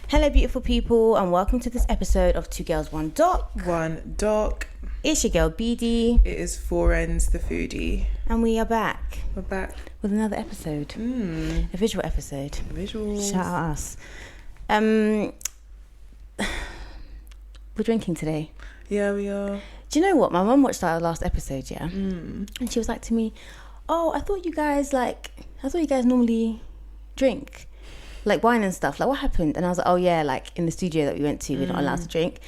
Hello, beautiful people, and welcome to this episode of Two Girls, One Doc. One Doc. It's your girl, BD. It is Four Ends, the foodie. And we are back. We're back. With another episode. A visual episode. Visuals. Shout out us. We're drinking today. Yeah, we are. Do you know what? My mum watched our last episode, yeah? And she was like to me, oh, I thought you guys normally drink. Like wine and stuff, like what happened? And I was like, oh yeah, like in the studio that we went to, we're not allowed to drink.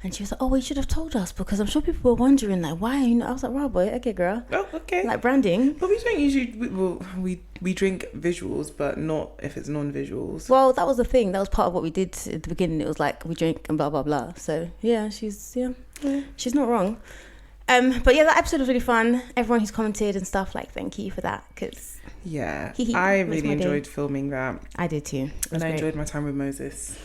And she was like, oh, well, you should have told us, because I'm sure people were wondering, like, why are you not? I was like, right, boy, okay, girl. Oh, okay. Like branding. But we don't usually, we drink visuals, but not if it's non-visuals. Well, that was the thing. That was part of what we did at the beginning. It was like, we drink and blah, blah, blah. So yeah, she's not wrong. But yeah, that episode was really fun. Everyone who's commented and stuff, like, thank you for that, because yeah, I really enjoyed filming that. I did too. And I enjoyed my time with Moses.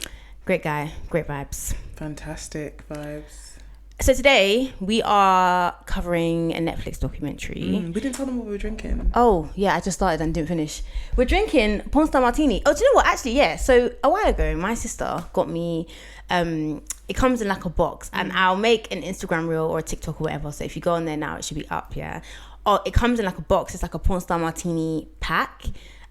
Great guy, great vibes. Fantastic vibes. So today we are covering a Netflix documentary. We didn't tell them what we were drinking. Oh yeah, I just started and didn't finish. We're drinking Pornstar Martini. Oh, do you know what? Actually, yeah. So a while ago, my sister got me. It comes in like a box, and I'll make an Instagram reel or a TikTok or whatever. So if you go on there now, it should be up. Yeah. Oh, it comes in like a box. It's like a Pornstar Martini pack.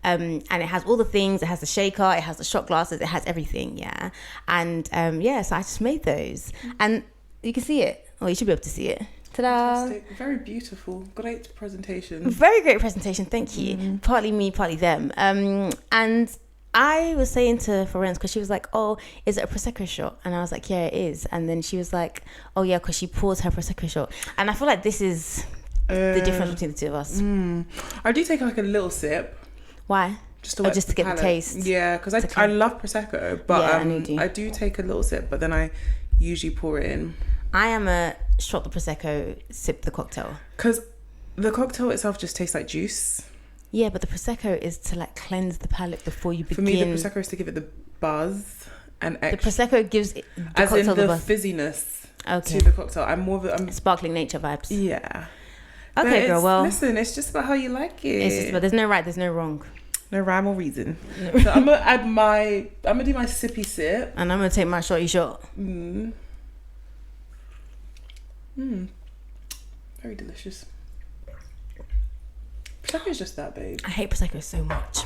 And it has all the things. It has the shaker, it has the shot glasses, it has everything, yeah. And so I just made those, and you can see it. Well, you should be able to see it. Ta-da! Fantastic. Very beautiful. Great presentation. Very great presentation. Thank you. Partly me, partly them. And I was saying to Florence, because she was like, "Oh, is it a prosecco shot?" And I was like, "Yeah, it is." And then she was like, "Oh yeah," because she pours her prosecco shot. And I feel like this is the difference between the two of us. I do take like a little sip. Why? Just to get the taste. Yeah, because I love prosecco, but yeah, I do take a little sip, but then I usually pour it in. I am a shot the prosecco, sip the cocktail. Because the cocktail itself just tastes like juice. Yeah, but the prosecco is to like cleanse the palate before you begin. For me, the prosecco is to give it the buzz and extra. The prosecco gives the as cocktail in the buzz. Fizziness to the cocktail. I'm more of a sparkling nature vibes. Yeah. Okay, girl. Well, listen, it's just about how you like it. It's just about, there's no right, there's no wrong. No rhyme or reason. No. So I'm gonna do my sippy sip, and I'm gonna take my shotty shot. Very delicious. Prosecco is just that, babe. I hate prosecco so much.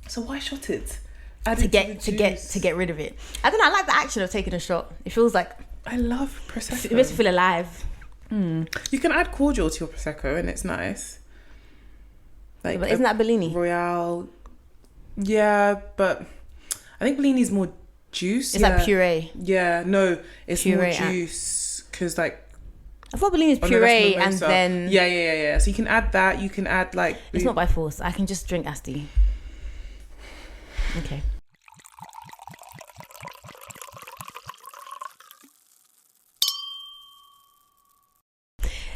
So why shot it? To get rid of it. I don't know. I like the action of taking a shot. It feels like I love prosecco. It makes me feel alive. You can add cordial to your prosecco, and it's nice. Like, but isn't that Bellini? Royale. Yeah, but I think Bellini's more juice. It's like puree. Yeah, no, it's puree more juice, because like I thought Bellini's puree and then yeah. So you can add that. You can add like it's not by force. I can just drink Asti. Okay.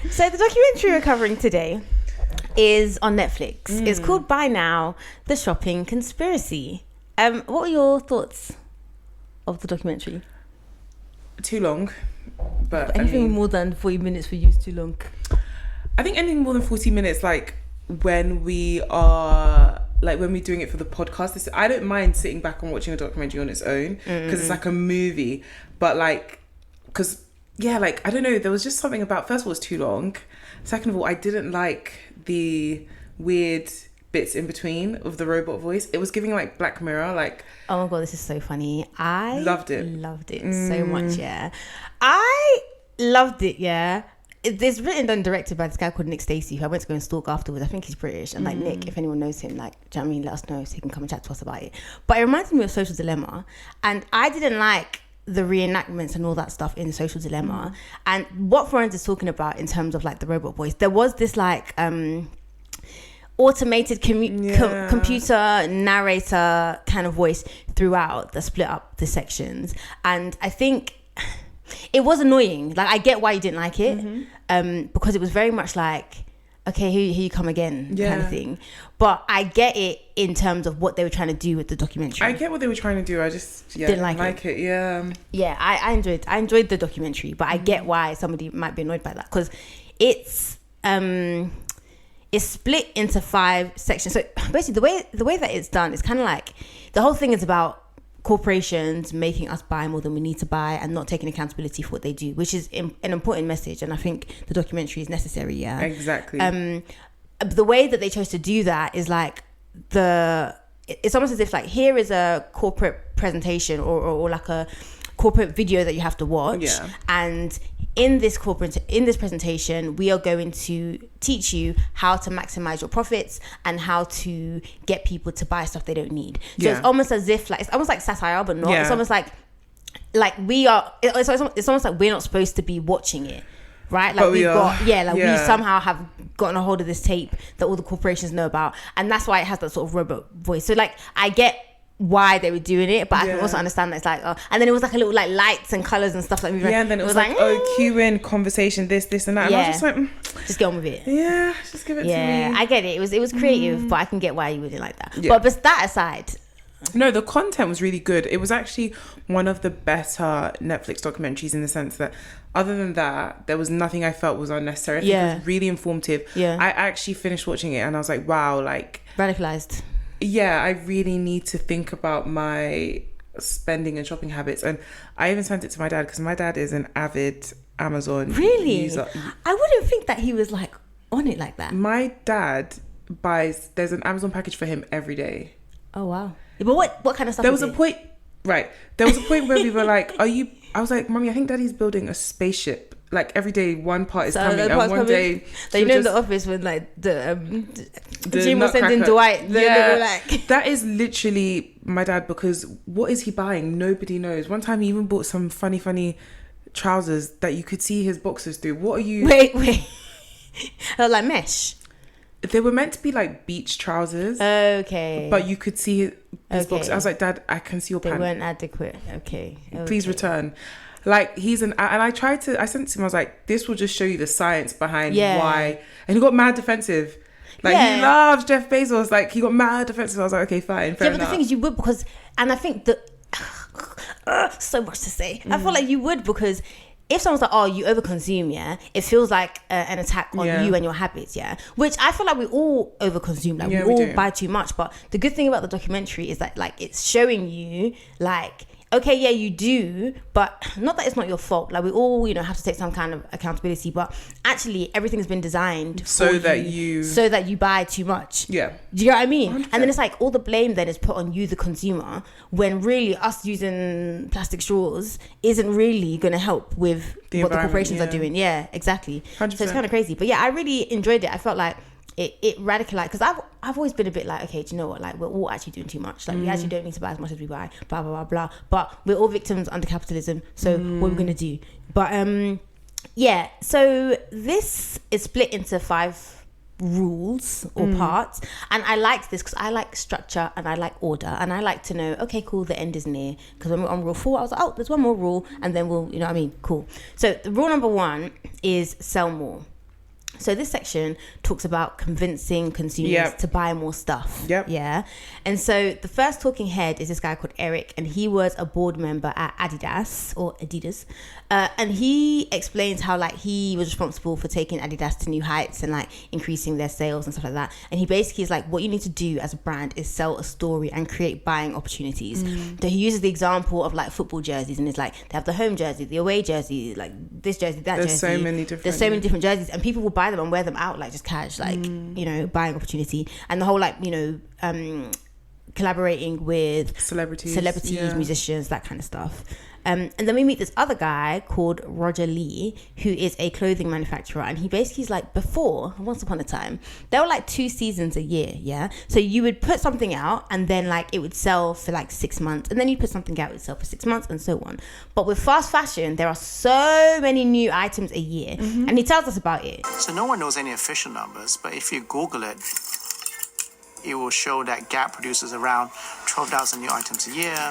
So the documentary we're covering today is on Netflix. It's called By Now, The Shopping Conspiracy. What were your thoughts of the documentary? Too long, but anything more than 40 minutes for you is too long. I think anything more than 40 minutes, like when we're doing it for the podcast, I don't mind sitting back and watching a documentary on its own, because it's like a movie, but like, because yeah, like, I don't know, there was just something about, first of all, it's too long. Second of all, I didn't like the weird bits in between of the robot voice. It was giving like Black Mirror, like... Oh my God, this is so funny. I loved it so much, yeah. I loved it, yeah. It's written and directed by this guy called Stacey, who I went to go and stalk afterwards. I think he's British. And like Nick, if anyone knows him, like, do you know what I mean? Let us know so he can come and chat to us about it. But it reminded me of Social Dilemma. And I didn't like the reenactments and all that stuff in Social Dilemma. And what Florence is talking about in terms of like the robot voice, there was this like automated computer narrator kind of voice throughout that split up the sections. And I think it was annoying. Like, I get why you didn't like it, because it was very much like, okay, here you come again, kind of thing. But I get it in terms of what they were trying to do with the documentary. I get what they were trying to do. I just didn't like it. Yeah. Yeah, I enjoyed the documentary, but I get why somebody might be annoyed by that, because it's split into 5 sections. So basically, the way that it's done is kind of like, the whole thing is about corporations making us buy more than we need to buy and not taking accountability for what they do, which is an important message. And I think the documentary is necessary. Yeah, exactly. The way that they chose to do that is like it's almost as if like here is a corporate presentation or like a corporate video that you have to watch, and in this presentation we are going to teach you how to maximize your profits and how to get people to buy stuff they don't need. So it's almost as if like, it's almost like satire, but not. It's almost like we are, it's almost like we're not supposed to be watching it, right? Like we somehow have gotten a hold of this tape that all the corporations know about, and that's why it has that sort of robot voice. So like I get why they were doing it, but I can also understand that it's like, and then it was like a little like lights and colours and stuff like moving. And then it was like cue in conversation, this and that. And I was just like, just get on with it. Yeah, just give it to me. Yeah, I get it. It was creative, but I can get why you wouldn't like that. Yeah. But that aside, no, the content was really good. It was actually one of the better Netflix documentaries in the sense that other than that, there was nothing I felt was unnecessary. I think it was really informative. Yeah. I actually finished watching it and I was like, wow, like radicalized. Yeah, I really need to think about my spending and shopping habits. And I even sent it to my dad because my dad is an avid Amazon user. I wouldn't think that he was like on it like that. My dad there's an Amazon package for him every day. Oh wow. But what kind of stuff? There was a point where we were like, I was like, Mommy, I think Daddy's building a spaceship. Like every day one part is coming, and one day they know in the office when like the Jim was sending Dwight that is literally my dad, because what is he buying? Nobody knows. One time he even bought some funny trousers that you could see his boxers through. What are you wait like mesh? They were meant to be like beach trousers, okay, but you could see his boxers. I was like, Dad, I can see your pants. They weren't adequate. Okay. Please return. Like and I sent it to him, I was like, this will just show you the science behind why. And he got mad defensive. Like he loves Jeff Bezos. Like he got mad defensive. I was like, okay, fine, fair enough. But the thing is, you would, because, and I think that so much to say. I feel like you would, because if someone's like, oh, you overconsume, it feels like an attack on you and your habits, which I feel like we all overconsume, like we all buy too much. But the good thing about the documentary is that like it's showing you like, okay, you do, but not that it's not your fault. Like we all, have to take some kind of accountability, but actually everything's been designed so that you buy too much. Yeah. Do you know what I mean? 100%. And then it's like all the blame then is put on you, the consumer, when really us using plastic straws isn't really going to help with what the corporations are doing. Yeah, exactly. 100%. So it's kind of crazy. But yeah, I really enjoyed it. I felt like it radicalized, because I've always been a bit like, okay, do you know what, like we're all actually doing too much, like we actually don't need to buy as much as we buy, blah blah blah blah, but we're all victims under capitalism, so what are we gonna do? But so this is split into 5 rules or parts, and I liked this because I like structure and I like order, and I like to know, okay, cool, the end is near, because when we're on rule 4 I was like, oh, there's one more rule and then we'll, cool. So the rule number 1 is sell more. So this section talks about convincing consumers to buy more stuff. Yeah. And so the first talking head is this guy called Eric, and he was a board member at Adidas. And he explains how like he was responsible for taking Adidas to new heights and like increasing their sales and stuff like that. And he basically is like, what you need to do as a brand is sell a story and create buying opportunities. So he uses the example of like football jerseys, and it's like they have the home jersey, the away jersey, like this jersey, that jersey. There's so many different jerseys, and people will buy them and wear them out like just cash, like buying opportunity. And the whole like collaborating with celebrities, musicians, that kind of stuff. And then we meet this other guy called Roger Lee, who is a clothing manufacturer, and he basically is like, once upon a time, there were like 2 seasons a year, so you would put something out and then like it would sell for like 6 months, and then you put something out, it would sell for 6 months, and so on. But with fast fashion, there are so many new items a year, and he tells us about it. So no one knows any official numbers, but if you Google it, it will show that Gap produces around 12,000 new items a year.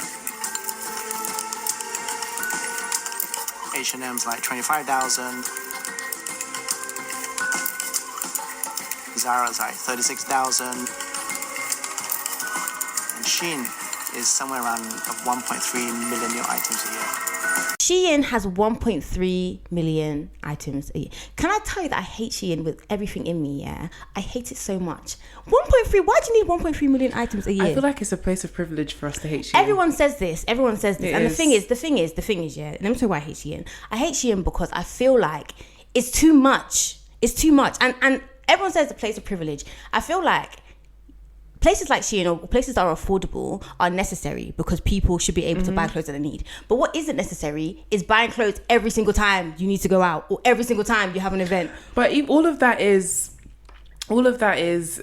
H&M's like 25,000. Zara's like 36,000. And Shein is somewhere around 1.3 million new items a year. Shein has 1.3 million items a year. Can I tell you that I hate Shein with everything in me? Yeah, I hate it so much. 1.3. Why do you need 1.3 million items a year? I feel like it's a place of privilege for us to hate Shein. Everyone says this. And is. the thing is, yeah. Let me tell you why I hate Shein. I hate Shein because I feel like it's too much. And everyone says the place of privilege. I feel like places like Shein or places that are affordable are necessary because people should be able to buy clothes that they need. But what isn't necessary is buying clothes every single time you need to go out or every single time you have an event. But all of that is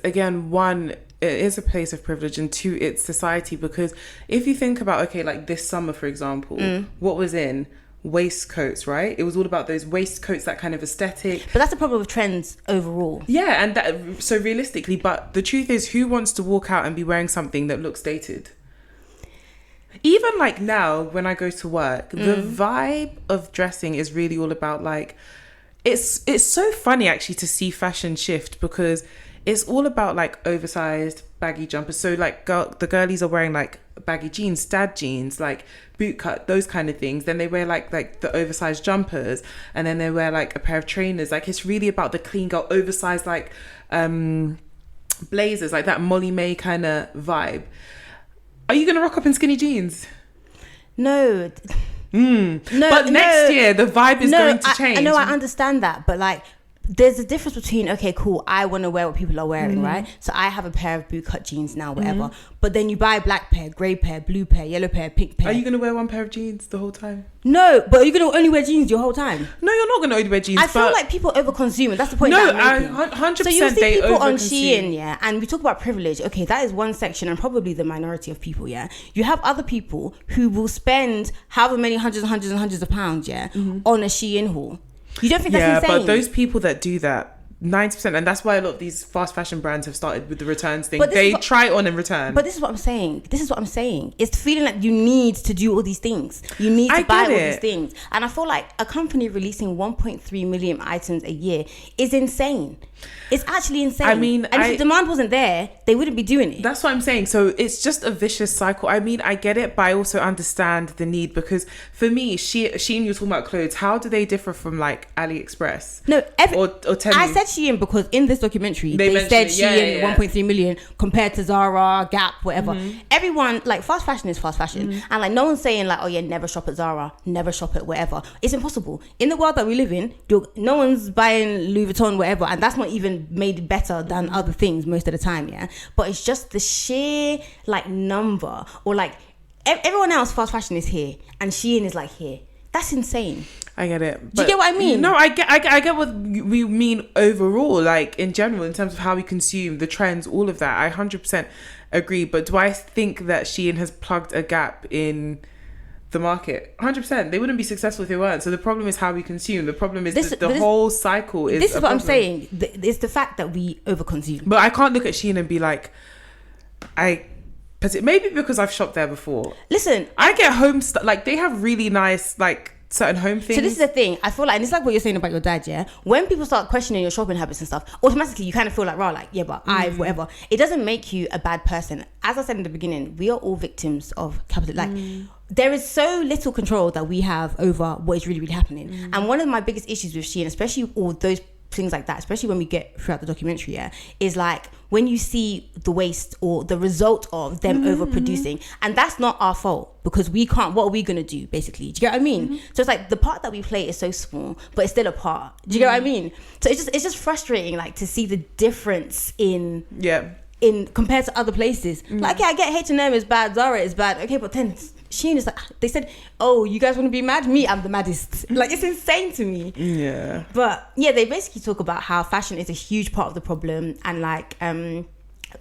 again, one, it is a place of privilege, and two, it's society. Because if you think about, okay, like this summer, for example, what was in waistcoats, right? It was all about those waistcoats, that kind of aesthetic. But that's the problem with trends overall. Yeah, and that, so realistically, but the truth is, who wants to walk out and be wearing something that looks dated? Even like now, when I go to work, the vibe of dressing is really all about like, it's so funny actually to see fashion shift, because it's all about like oversized baggy jumpers. So like the girlies are wearing like baggy jeans, dad jeans, like boot cut, those kind of things. Then they wear like the oversized jumpers, and then they wear like a pair of trainers. Like it's really about the clean girl, oversized like blazers, like that Molly May kind of vibe. Are you gonna rock up in skinny jeans? No. No, but next year the vibe is going to change. I know, I understand that, but like there's a difference between, okay, cool, I want to wear what people are wearing, right? So I have a pair of boot cut jeans now, whatever. But then you buy a black pair, grey pair, blue pair, yellow pair, pink pair. Are you going to wear one pair of jeans the whole time? No, but are you going to only wear jeans your whole time? No, you're not going to only wear jeans. I feel like people overconsume, and that's the point that I'm making. 100% So you see people on overconsume. Shein, yeah, and we talk about privilege. Okay, that is one section and probably the minority of people, yeah. You have other people who will spend however many hundreds of pounds, yeah, on a Shein haul. You don't think that's insane? Yeah, but those people that do that, 90%, and that's why a lot of these fast fashion brands have started with the returns thing. They try it on and return. But this is what I'm saying. It's feeling like you need to do all these things. You need to buy all these things. And I feel like a company releasing 1.3 million items a year is insane. It's actually insane. I mean, and if the demand wasn't there, they wouldn't be doing it. That's what I'm saying. So it's just a vicious cycle. I mean, I get it, but I also understand the need, because for me, Shein, you're talking about clothes. How do they differ from like AliExpress? No, or Temu? I said Shein because in this documentary they said Shein 1.3 million compared to Zara, Gap, whatever. Everyone, like, fast fashion is fast fashion, and like no one's saying like, oh yeah, never shop at Zara, never shop at whatever. It's impossible in the world that we live in. No one's buying Louis Vuitton, whatever, and that's not even made better than other things most of the time, yeah. But it's just the sheer like number, or like everyone else fast fashion is here and Shein is like here. That's insane. I get it. Do you get what I mean? No, I get what we mean overall, like in general, in terms of how we consume, the trends, all of that. I 100% agree. But do I think that Shein has plugged a gap in the market? 100%. They wouldn't be successful if they weren't. So the problem is how we consume. The problem is the whole cycle is. This is what I'm saying. It's the fact that we overconsume. But I can't look at Shein and be like, maybe because I've shopped there before. Listen, I get home like they have really nice like certain home things. So this is the thing. I feel like, and it's like what you're saying about your dad, yeah. When people start questioning your shopping habits and stuff, automatically you kind of feel like, right, like, yeah, but whatever. It doesn't make you a bad person. As I said in the beginning, we are all victims of capitalism. Like, there is so little control that we have over what is really, really happening. And one of my biggest issues with Shein, especially all those things like that, especially when we get throughout the documentary, yeah, is like when you see the waste or the result of them overproducing, and that's not our fault because we can't. What are we gonna do, basically? Do you get what I mean? So it's like the part that we play is so small, but it's still a part. Do you get what I mean? So it's just frustrating, like, to see the difference in compared to other places. Like, yeah, I get H&M is bad, Zara is bad, okay, but then Shein is like, they said, oh, you guys want to be mad? Me, I'm the maddest. Like, it's insane to me. Yeah. But yeah, they basically talk about how fashion is a huge part of the problem, and like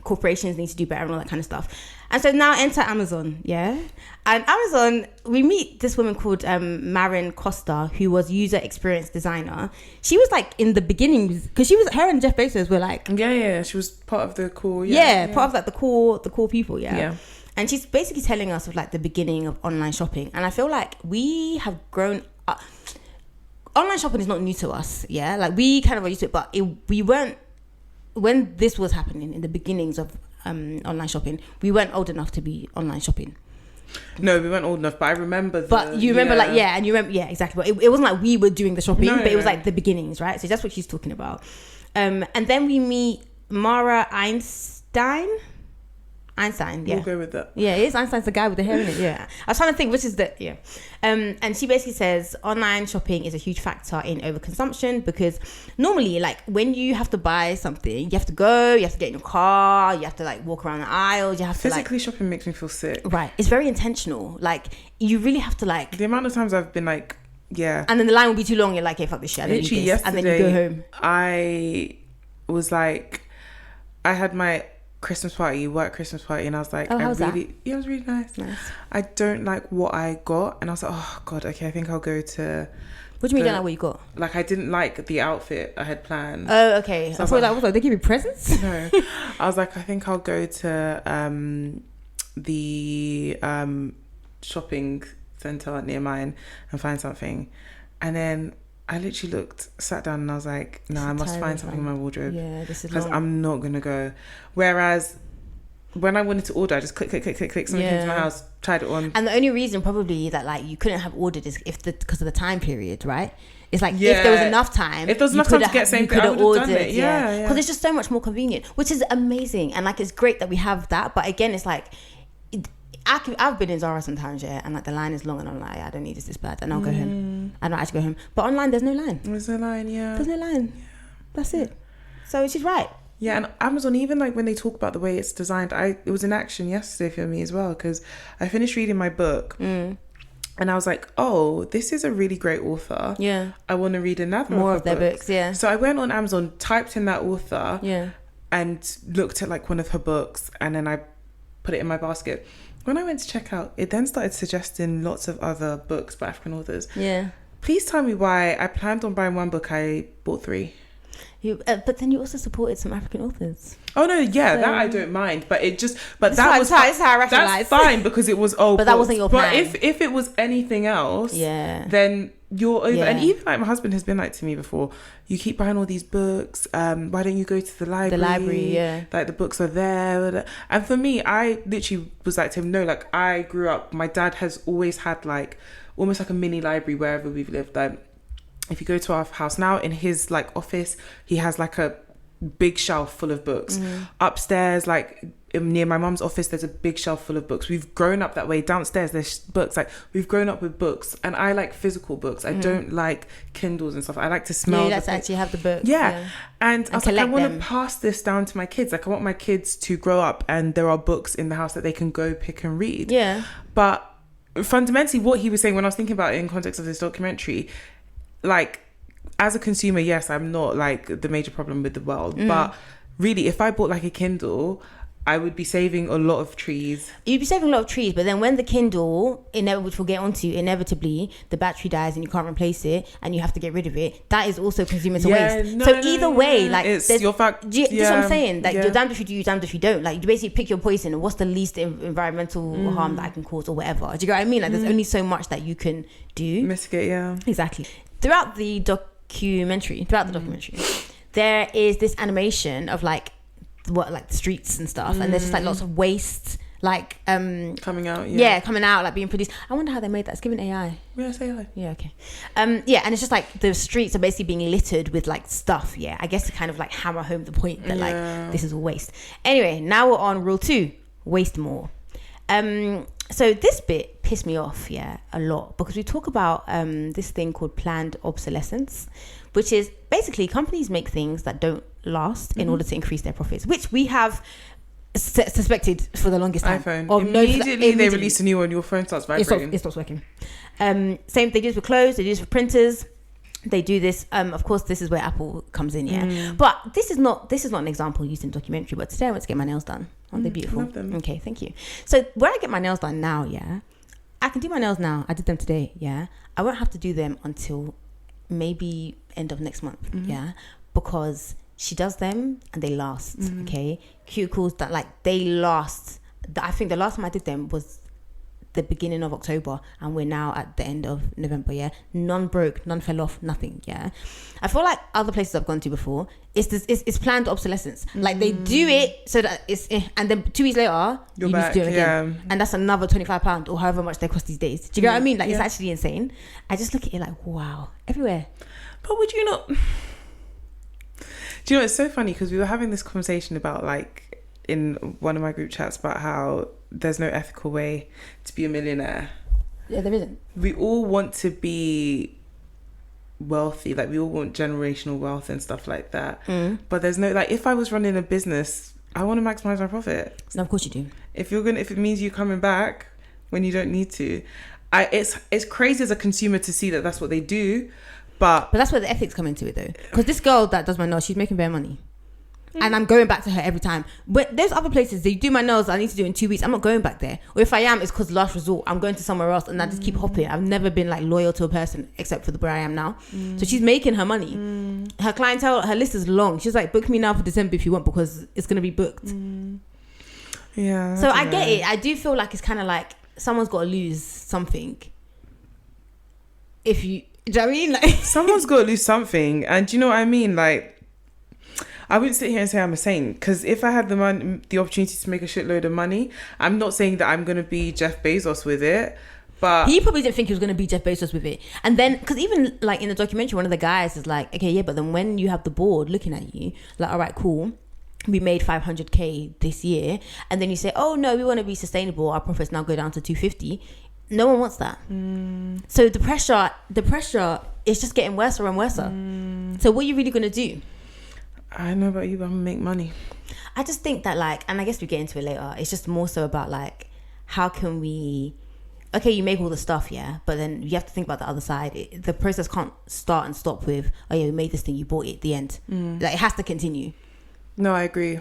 corporations need to do better and all that kind of stuff. And so now enter Amazon, yeah? And Amazon, we meet this woman called Marin Costa, who was user experience designer. She was like in the beginnings, because her and Jeff Bezos were like... Yeah, she was part of the core, part of like the core people, yeah. And she's basically telling us of like the beginning of online shopping. And I feel like we have grown up. Online shopping is not new to us, yeah? Like, we kind of are used to it, but we weren't... When this was happening in the beginnings of online shopping, we weren't old enough to be online shopping. No, we weren't old enough, but I remember. But you remember, and you remember, exactly. But it wasn't like we were doing the shopping, but it was like the beginnings, right? So that's what she's talking about. And then we meet Mara Einstein, yeah. We'll go with that. Yeah, it is. Einstein's the guy with the hair in it. Yeah. I was trying to think which is the, yeah. And she basically says online shopping is a huge factor in overconsumption, because normally, like, when you have to buy something, you have to get in your car, you have to like walk around the aisles, you have Physically to shopping makes me feel sick. Right. It's very intentional. Like, you really have to like... The amount of times I've been like, yeah. And then the line will be too long, you're like, hey, fuck this shit, I don't need this. Yesterday, and then you go home. I was like, I had my work Christmas party, and I was like, how was that? Yeah, it was really nice. I don't like what I got, and I was like, oh god, okay, I think I'll go to... What do you mean you don't like what you got? Like, I didn't like the outfit I had planned. Oh, okay. So I thought that was they give you presents? No. I was like, I think I'll go to the shopping centre near mine and find something. And then I literally sat down, and I was like, no, I must find something in my wardrobe. Yeah, this is because I'm not going to go. Whereas when I wanted to order, I just click, something came to my house, tried it on. And the only reason probably that like you couldn't have ordered is because of the time period, right? It's like, if there was enough time, if there was enough time to get same thing, I would have done it. Yeah. Because it's just so much more convenient, which is amazing. And like, it's great that we have that. But again, it's like, I've been in Zara sometimes, and like the line is long, and I'm like, I don't need this bad, and I'll go home. I don't actually go home. But online, there's no line. There's no line, yeah. There's no line. Yeah. That's it. So she's right. Yeah, and Amazon, even like when they talk about the way it's designed, it was in action yesterday for me as well, because I finished reading my book. And I was like, oh, this is a really great author. Yeah. I want to read another more of their books, yeah. So I went on Amazon, typed in that author, yeah, and looked at like one of her books, and then I put it in my basket. When I went to check out, it then started suggesting lots of other books by African authors. Yeah. Please tell me why I planned on buying one book, I bought 3. But then you also supported some African authors. Oh no, yeah, that I don't mind. But it just, but that's how I rationalize. That's fine, because it was but that wasn't your plan. But if it was anything else, then you're over. Yeah. And even like my husband has been like to me before, you keep buying all these books. Why don't you go to the library? The library, yeah. Like the books are there. And for me, I literally was like to him, no, like I grew up. My dad has always had like almost like a mini library wherever we've lived. Like if you go to our house now, in his like office, he has like a big shelf full of books. Upstairs, like near my mum's office, there's a big shelf full of books. We've grown up that way. Downstairs there's books. Like we've grown up with books, and I like physical books. I don't like Kindles and stuff. I like to smell. Yeah, to actually have the books. Yeah. And I was like, I want to pass this down to my kids. Like I want my kids to grow up and there are books in the house that they can go pick and read. Yeah. But fundamentally, what he was saying when I was thinking about it in context of this documentary, like, as a consumer, yes, I'm not like the major problem with the world, but really, if I bought like a Kindle, I would be saving a lot of trees. You'd be saving a lot of trees, but then when the Kindle, which we'll get onto, inevitably the battery dies and you can't replace it and you have to get rid of it, that is also consuming waste. Either way, like, it's your fact. That's what I'm saying. Like, you're damned if you do, you're damned if you don't. Like, you basically pick your poison, and what's the least environmental harm that I can cause, or whatever. Do you get what I mean? Like, there's only so much that you can do. Mitigate, yeah. Exactly. Throughout the documentary, there is this animation of like the streets and stuff, and there's just like lots of waste, like coming out, coming out, like being produced. I wonder how they made that. It's given AI. Yeah, it's AI. Yeah, okay. And it's just like the streets are basically being littered with like stuff. Yeah, I guess to kind of like hammer home the point that like this is all waste. Anyway, now we're on rule 2: waste more. So this bit pissed me off, a lot, because we talk about this thing called planned obsolescence, which is basically companies make things that don't last in order to increase their profits, which we have suspected for the longest time. iPhone. Immediately they release a new one, your phone starts vibrating. It stops working. Same, they do this with clothes, they do this with printers. They do this. Of course, this is where Apple comes in. But this is not an example used in the documentary. But today I went to get my nails done. Aren't they beautiful? Love them. Okay, thank you. So when I get my nails done now, I can do my nails now. I did them today. I won't have to do them until maybe end of next month. Because she does them and they last. Okay, cuticles that like they last. I think the last time I did them was the beginning of October and we're now at the end of November. Yeah, none broke, none fell off, nothing. Yeah, I feel like other places I've gone to before, it's planned obsolescence. Like they do it so that it's and then 2 weeks later you need to do it again, and that's another £25 or however much they cost these days. Do you get what I mean? Like it's actually insane. I just look at it like, wow, everywhere. But would you not? Do you know, it's so funny because we were having this conversation about, like, in one of my group chats about how there's no ethical way to be a millionaire. Yeah, there isn't. We all want to be wealthy, like we all want generational wealth and stuff like that. But there's no, like, if I was running a business, I want to maximize my profit. No, of course you do. If it means you coming back when you don't need to, it's crazy as a consumer to see that that's what they do. But that's where the ethics come into it, though. Because this girl that does my nails, she's making bare money. And I'm going back to her every time. But there's other places, they do my nails, I need to do it in 2 weeks. I'm not going back there. Or if I am, it's because last resort, I'm going to somewhere else and I just keep hopping. I've never been like loyal to a person except for where I am now. So she's making her money. Her clientele, her list is long. She's like, book me now for December if you want, because it's going to be booked. Yeah. So I get it. I do feel like it's kind of like someone's got to lose something. If you... Do you know what I mean? Like, someone's got to lose something. And do you know what I mean? Like, I wouldn't sit here and say I'm a saint, because if I had the opportunity to make a shitload of money, I'm not saying that I'm going to be Jeff Bezos with it, but... He probably didn't think he was going to be Jeff Bezos with it. And then, because even like in the documentary, one of the guys is like, okay, yeah, but then when you have the board looking at you, like, all right, cool, we made 500k this year. And then you say, oh no, we want to be sustainable. Our profits now go down to 250. No one wants that. So the pressure is just getting worse and worse. So what are you really going to do? I don't know about you, but I'm going to make money. I just think that, like, and I guess we get into it later, it's just more so about, like, how can we... Okay, you make all the stuff, yeah, but then you have to think about the other side. The process can't start and stop with, oh yeah, we made this thing, you bought it at the end. Like, it has to continue. No, I agree.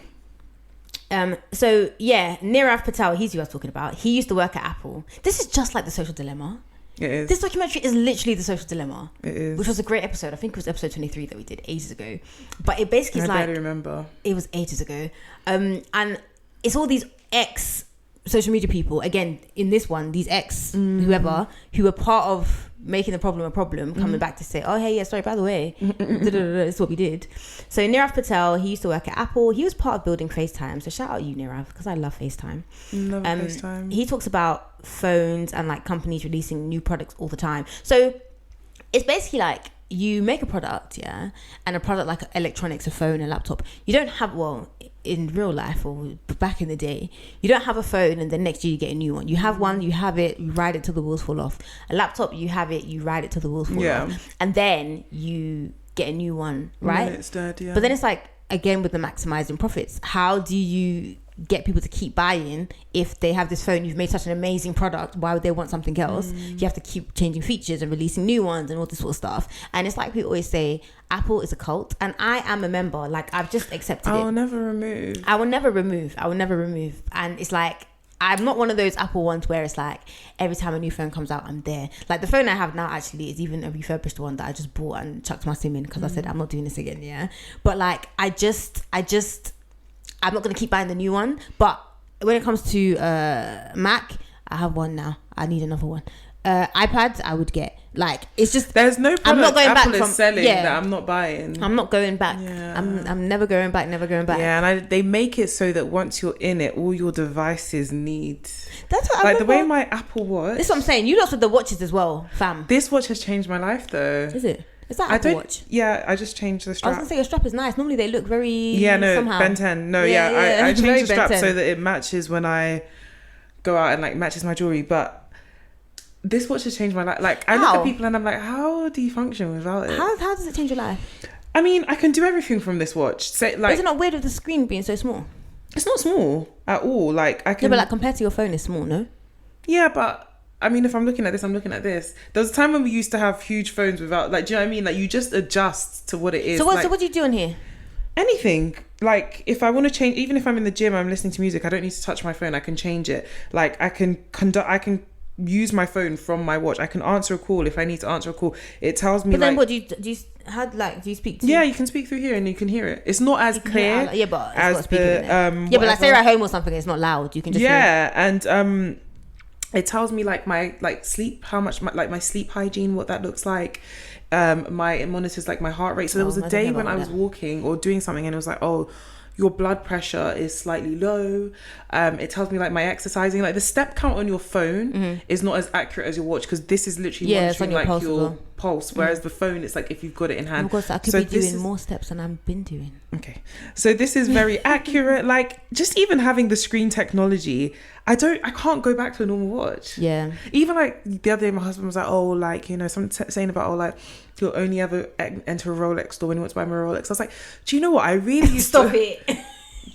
So yeah, Nirav Patel, he's who I was talking about. He used to work at Apple. This is just like The Social Dilemma. It is. This documentary is literally The Social Dilemma. It is. Which was a great episode. I think it was episode 23 that we did ages ago. But it basically is like... I barely remember. It was ages ago. And it's all these social media people, again, in this one, these whoever, who were part of making the problem a problem, coming back to say, oh, hey, yeah, sorry, by the way, this is what we did. So Nirav Patel, he used to work at Apple. He was part of building FaceTime. So shout out you, Nirav, because I love FaceTime. Love FaceTime. He talks about phones and like companies releasing new products all the time. So it's basically like you make a product, yeah, and a product like electronics, a phone, a laptop. You don't have, well, in real life or back in the day, you don't have a phone and then next year you get a new one. You have one, you have it, you ride it till the wheels fall off. A laptop, you have it, you ride it till the wheels fall off. And then you get a new one, right? And it's dead, yeah. But then it's like, again, with the maximizing profits, how do you get people to keep buying if they have this phone? You've made such an amazing product, why would they want something else? You have to keep changing features and releasing new ones and all this sort of stuff. And it's like we always say, Apple is a cult, and I am a member. Like, I've just accepted it. I will never remove. And it's like, I'm not one of those Apple ones where it's like every time a new phone comes out, I'm there. Like the phone I have now actually is even a refurbished one that I just bought and chucked my SIM in because I said I'm not doing this again, yeah. But like I'm not going to keep buying the new one. But when it comes to Mac, I have one now. I need another one. iPads, I would get. Like, it's just... There's no product I'm not going Apple back is selling that I'm not buying. I'm not going back. Yeah. I'm never going back. Yeah, and they make it so that once you're in it, all your devices need... That's what I like, remember. the way my Apple Watch... That's what I'm saying. You lots with the watches as well, fam. This watch has changed my life, though. Is it? Is that Apple Watch? Yeah, I just changed the strap. I was going to say, your strap is nice. Normally they look very... Yeah, no, somehow. Ben 10. No, I changed Very the strap Ben 10. so that it matches when I go out and, like, matches my jewellery. But this watch has changed my life. Like, I look at people and I'm like, how do you function without it? How does it change your life? I mean, I can do everything from this watch. Say, like, is it not weird with the screen being so small? It's not small at all. Like, I can... No, but like compared to your phone, it's small, no? Yeah, but... I mean, if I'm looking at this, I'm looking at this. There was a time when we used to have huge phones without, like, do you know what I mean? Like, you just adjust to what it is. So what do you do in here? Anything. Like, if I want to change, even if I'm in the gym, I'm listening to music, I don't need to touch my phone. I can change it. Like, I can use my phone from my watch. I can answer a call if I need to answer a call. It tells me. But then, what do you speak to? Yeah, you can speak through here and you can hear it. It's not as clear. Yeah, but as the but like say you're at home or something, it's not loud. You can just hear it. And It tells me like my sleep, how much my sleep hygiene, what that looks like. It monitors like my heart rate. So there was a day when I was walking or doing something and it was like, oh, your blood pressure is slightly low. It tells me like my exercising, like the step count on your phone is not as accurate as your watch, because this is literally monitoring like your pulse, whereas the phone, it's like if you've got it in hand. Of course, I could be doing more steps than I've been doing. Okay, so this is very accurate. Like, just even having the screen technology, I can't go back to a normal watch. Yeah. Even like the other day, my husband was like, oh, like, you know, something saying about, oh, like, you'll only ever enter a Rolex store when you want to buy my Rolex. I was like, do you know what? I really used Stop it.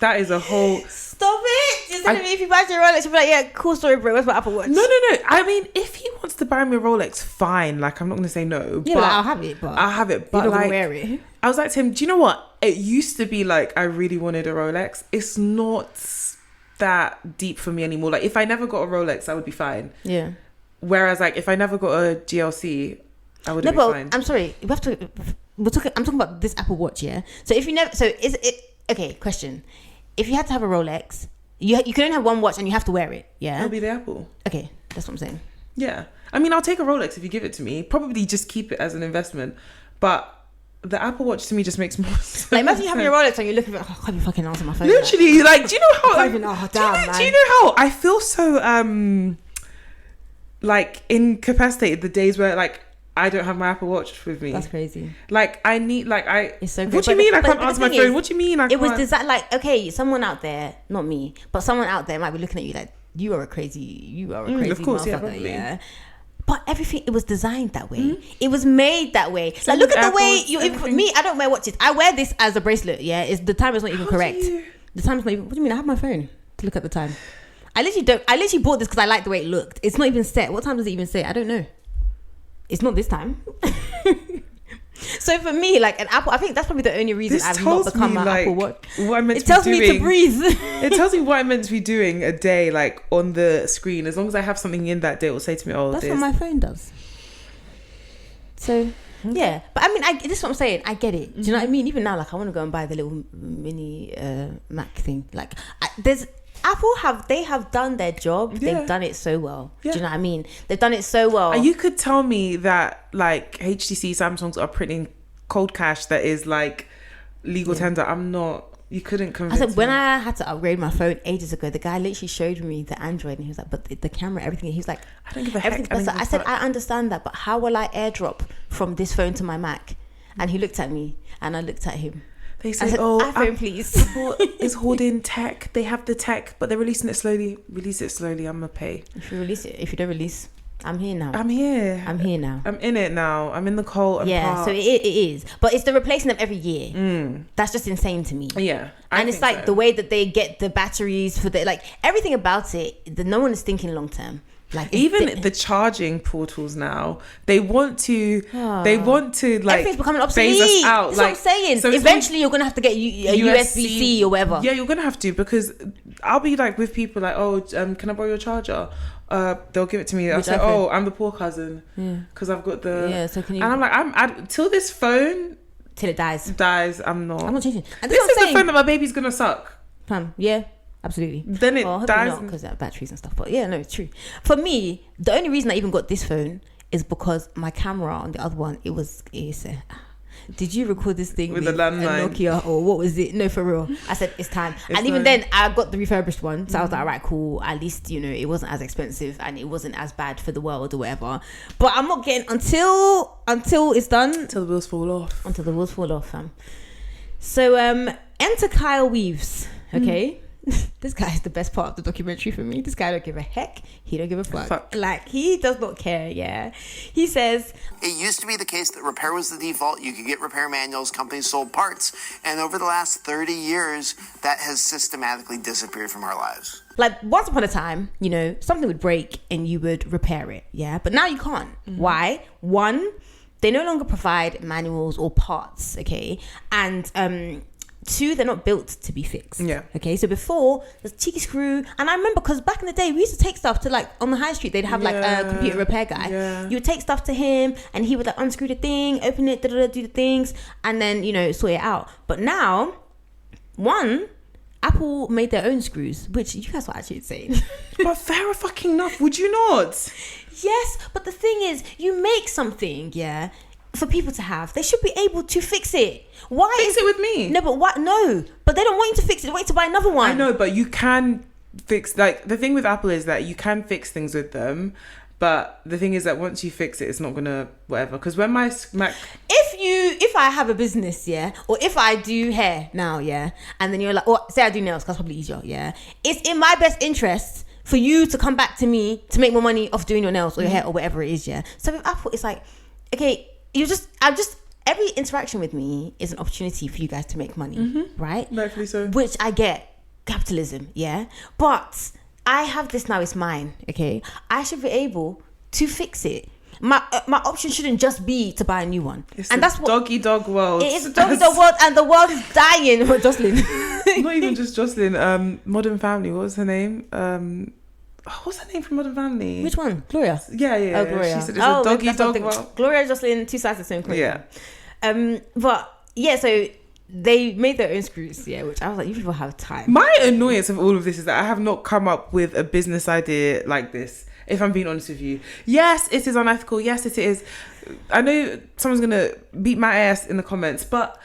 That is a whole... Stop it. You're telling me if you buy your Rolex, you'll be like, yeah, cool story, bro. Where's my Apple Watch? No. I mean, if he wants to buy me a Rolex, fine. Like, I'm not going to say no. Yeah, but like, I'll have it, but But you're not like, going to wear it. I was like to him, do you know what? It used to be like, I really wanted a Rolex. It's not that deep for me anymore. Like, if I never got a Rolex, I would be fine. Yeah. Whereas, like, if I never got a GLC, I would be fine. I'm sorry. I'm talking about this Apple Watch, yeah? So if you never... So is it... Okay, question. If you had to have a Rolex, you can only have one watch and you have to wear it, yeah? It'll be the Apple. Okay, that's what I'm saying. Yeah. I mean, I'll take a Rolex if you give it to me. Probably just keep it as an investment. But the Apple Watch to me just makes more sense. Like, imagine you having your Rolex and you're looking at it, oh, I can't be fucking answer my phone. Literally, like, do you know how... Do you know how I feel so, like, incapacitated the days where, like, I don't have my Apple Watch with me. That's crazy. Like, I need, like, It's so what do you mean I can't answer my phone? What do you mean I can't? It was designed, like, okay, someone out there, not me, but someone out there might be looking at you like, you are a crazy of course, yeah, motherfucker, probably. yeah. But everything, it was designed that way. It was made that way. Like, look at the way you... Even, me, I don't wear watches. I wear this as a bracelet, yeah? The time is not even correct. The time is not even... What do you mean? I have my phone to look at the time. I literally bought this because I liked the way it looked. It's not even set. What time does it even say? I don't know. It's not this time. So for me, like, an Apple, I think that's probably the only reason I've not become an Apple Watch. What I'm meant it tells me to breathe. It tells me what I'm meant to be doing a day, like, on the screen. As long as I have something in that day, it will say to me, oh, that's what my phone does. So yeah, but I mean, this is what I'm saying. I get it. Do you know what I mean? Even now, like, I want to go and buy the little mini Mac thing. Like, they have done their job. Yeah. They've done it so well. Yeah. Do you know what I mean? They've done it so well. And you could tell me that, like, HTC, Samsungs are printing cold cash that is like legal tender. I'm not. You couldn't convince me. When I had to upgrade my phone ages ago, the guy literally showed me the Android and he was like, but the camera, everything. He was like, I don't give a heck. I said, I understand that, but how will I airdrop from this phone to my Mac? And he looked at me and I looked at him. They said, iPhone, please. It's hoarding tech. They have the tech, but they're releasing it slowly. Release it slowly. I'm gonna pay. If you release it, if you don't release, I'm here now. I'm here now. I'm in it now. I'm in the cold. So it is, but it's the replacing them every year. That's just insane to me. Yeah, and it's like the way that they get the batteries for the, like, everything about it. No one is thinking long term. Like, even the charging portals now, they want to like, everything's becoming obsolete. phase us out. That's like, what I'm saying. So eventually you're gonna have to get a USB-C or whatever. Yeah, you're gonna have to, because I'll be like with people like, oh, can I borrow your charger? They'll give it to me. I'll say, oh, I'm the poor cousin because I've got the So can you? And I'm like, till this phone till it dies. I'm not changing. And this is the phone that my baby's gonna suck. Yeah. Absolutely. Then it dies because of batteries and stuff. But yeah, no, it's true. For me, the only reason I even got this phone is because my camera on the other one, did you record this thing with a landline, Nokia, or what was it? No, for real. I said it's time. And even then, I got the refurbished one, so I was like, all right, cool. At least, you know, it wasn't as expensive and it wasn't as bad for the world or whatever. But I'm not getting until it's done. Until the wheels fall off. Until the wheels fall off, fam. So enter Kyle Weaves. Okay. This guy is the best part of the documentary for me. This guy don't give a heck. He don't give a fuck. Like, he does not care. Yeah, he says, it used to be the case that repair was the default. You could get repair manuals, companies sold parts, and over the last 30 years that has systematically disappeared from our lives. Like, once upon a time, you know, something would break and you would repair it, yeah, but now you can't. Why? One, they no longer provide manuals or parts, okay, and two, they're not built to be fixed. Yeah. Okay. So before, there's a cheeky screw, and I remember because back in the day, we used to take stuff to, like, on the high street. They'd have like a computer repair guy. Yeah. You would take stuff to him, and he would like unscrew the thing, open it, do the things, and then, you know, sort it out. But now, one, Apple made their own screws, which you guys were actually insane. But fair fucking enough, would you not? Yes, but the thing is, you make something, yeah, for people to have. They should be able to fix it. Why Fix it with me. No, but what? No, but they don't want you to fix it. They want you to buy another one. I know, but you can fix, like, the thing with Apple is that you can fix things with them, but the thing is that once you fix it, it's not gonna whatever. Because when my Mac, if I have a business, yeah, or if I do hair now, yeah, and then you're like, or say I do nails, that's probably easier, yeah, it's in my best interest for you to come back to me to make more money off doing your nails or your hair or whatever it is, yeah. So with Apple, it's like, okay, every interaction with me is an opportunity for you guys to make money, right? rightfully so. Which I get, capitalism, yeah. But I have this now, it's mine, okay? I should be able to fix it. My option shouldn't just be to buy a new one. It's and a that's what doggy dog world. it is. A doggy dog world, and the world is dying. Jocelyn. Not even just Jocelyn. Modern Family. What was her name? What's her name from Modern Family? Which one? Gloria. Yeah. Oh, Gloria. She said it's a doggy that's dog something. world. Gloria and Jocelyn, two sides of the same coin. Yeah. But yeah, so they made their own screws, yeah, which I was like, you people have time. My annoyance of all of this is that I have not come up with a business idea like this, if I'm being honest with you. Yes, it is unethical. Yes, it is. I know someone's going to beat my ass in the comments, but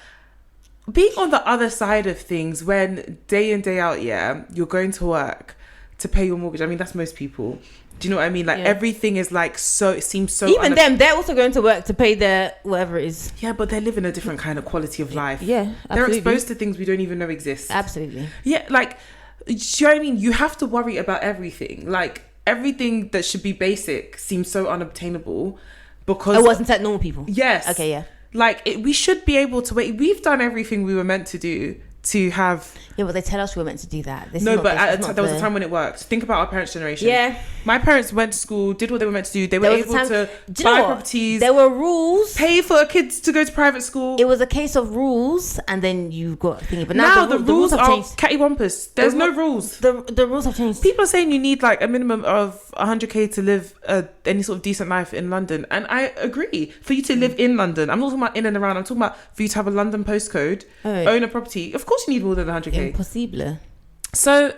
being on the other side of things when day in, day out, yeah, you're going to work to pay your mortgage. I mean, that's most people. Do you know what I mean? Like, everything is like so, it seems so... Even them, they're also going to work to pay their whatever it is. Yeah, but they're living a different kind of quality of life. Yeah, absolutely. They're exposed to things we don't even know exist. Absolutely. Yeah, like, do you know what I mean? You have to worry about everything. Like, everything that should be basic seems so unobtainable because... It wasn't at normal people. Yes. Okay, yeah. Like, we should be able to wait. We've done everything we were meant to do to have... Yeah, but they tell us we were meant to do that. No, but there was a time when it worked. Think about our parents' generation. Yeah. My parents went to school, did what they were meant to do. They were able to buy properties. There were rules. Pay for kids to go to private school. It was a case of rules, and then you got thinking. But now the rules have are changed. cattywampus. There's no rules. The rules have changed. People are saying you need like a minimum of 100k to live any sort of decent life in London, and I agree. For you to live in London, I'm not talking about in and around. I'm talking about for you to have a London postcode, own a property. Of course, you need more than 100k. Impossible. So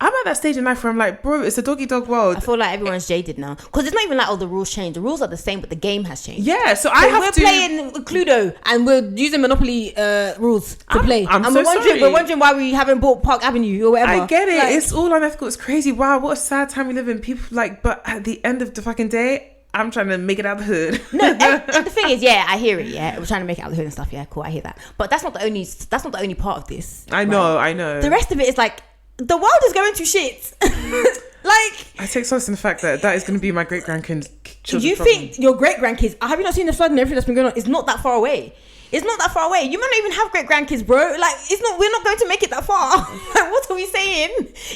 I'm at that stage in life where I'm like, bro, it's a doggy dog world. I feel like everyone's jaded now because it's not even like, oh, the rules changed. The rules are the same, but the game has changed. Yeah, so we're playing Cluedo and we're using Monopoly rules to play. We're wondering why we haven't bought Park Avenue or whatever. I get it. Like, it's all unethical. It's crazy. Wow, what a sad time we live in. People like, but at the end of the fucking day, I'm trying to make it out of the hood. No, and the thing is, yeah, I hear it. Yeah, we're trying to make it out of the hood and stuff. Yeah, cool, I hear that. But that's not the only part of this. I know. The rest of it is like the world is going to shit. Like, I take solace in the fact that is going to be my great grandkids. You think your great grandkids? Have you not seen the flood and everything that's been going on? It's not that far away. It's not that far away. You might not even have great grandkids, bro. Like, we're not going to make it that far. Like, what are we saying?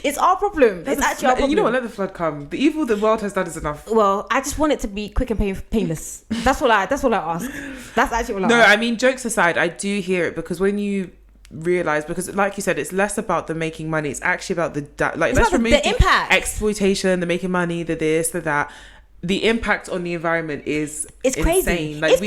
It's our problem. It's actually our problem. You know what? Let the flood come. The evil the world has done is enough. Well, I just want it to be quick and painless. That's all I ask. That's actually all I ask. No, I mean, jokes aside, I do hear it because when you realize, because like you said, it's less about the making money. It's actually about let's remove the impact, exploitation, the making money, the this, the that. The impact on the environment is crazy. Insane. Like,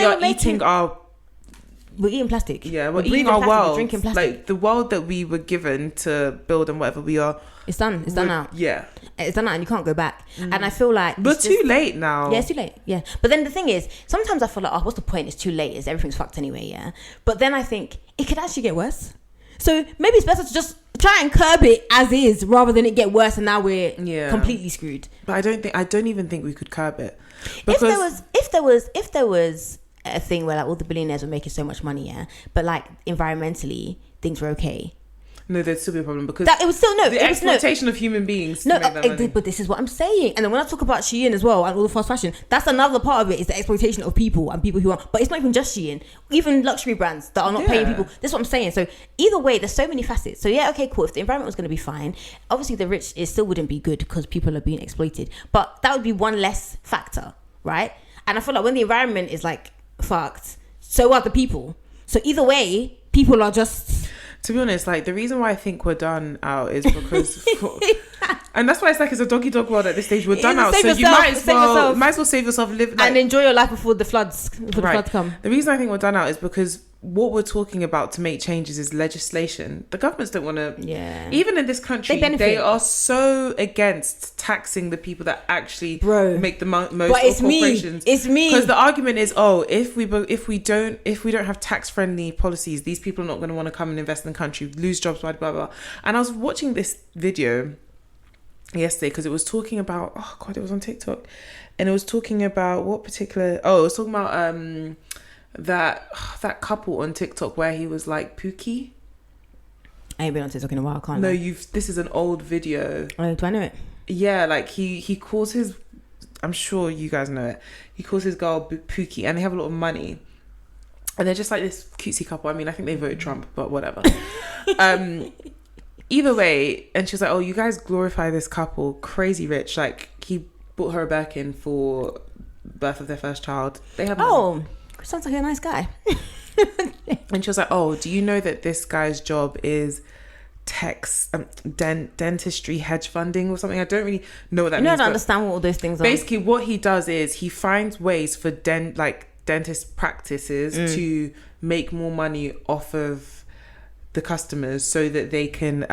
we're eating plastic. Yeah, we're eating our plastic, world. we're drinking plastic. Like, the world that we were given to build and whatever we are. It's done. It's done now. Yeah. It's done now and you can't go back. And I feel like... We're too late now. Yeah, it's too late. Yeah. But then the thing is, sometimes I feel like, oh, what's the point? It's too late. Everything's fucked anyway, yeah? But then I think it could actually get worse. So maybe it's better to just try and curb it as is rather than it get worse and now we're completely screwed. But I don't even think we could curb it. Because if there was a thing where like all the billionaires were making so much money, yeah, but like environmentally things were okay. No, there'd still be a problem because it was still the exploitation of human beings. No, but this is what I'm saying. And then when I talk about Shein as well and all the fast fashion, that's another part of it is the exploitation of people and people who are. But it's not even just Shein, even luxury brands that are not paying people. This is what I'm saying. So either way, there's so many facets. So yeah, okay, cool. If the environment was going to be fine, obviously the rich it still wouldn't be good because people are being exploited. But that would be one less factor, right? And I feel like when the environment is like fucked, so are the people. So either way, people are just... To be honest, like, the reason why I think we're done out is because... and that's why it's like it's a doggy dog world at this stage. We're done out. So you might as well save yourself, live... Like, and enjoy your life before the floods come. The reason I think we're done out is because what we're talking about to make changes is legislation. The governments don't want to. Yeah. Even in this country, they are so against taxing the people that actually make the most. But it's corporations. It's me. Because the argument is, if we don't have tax friendly policies, these people are not going to want to come and invest in the country, lose jobs, blah blah blah. And I was watching this video yesterday because it was talking about. Oh God, it was on TikTok, and it was talking about what particular. Oh, it was talking about that couple on TikTok where he was like Pookie. I ain't been on TikTok in a while, can't No, I? this is an old video. Oh, do I know it? Yeah, like he calls his, I'm sure you guys know it. He calls his girl Pookie, and they have a lot of money. And they're just like this cutesy couple. I mean, I think they voted Trump, but whatever. Either way, and she was like, "Oh, you guys glorify this couple, crazy rich. Like he bought her a Birkin for birth of their first child. They have money." Oh, sounds like a nice guy. And she was like, "Oh, do you know that this guy's job is dentistry hedge funding or something?" I don't really know what that means. I don't understand what all those things are. Basically, what he does is he finds ways for dentist practices to make more money off of the customers so that they can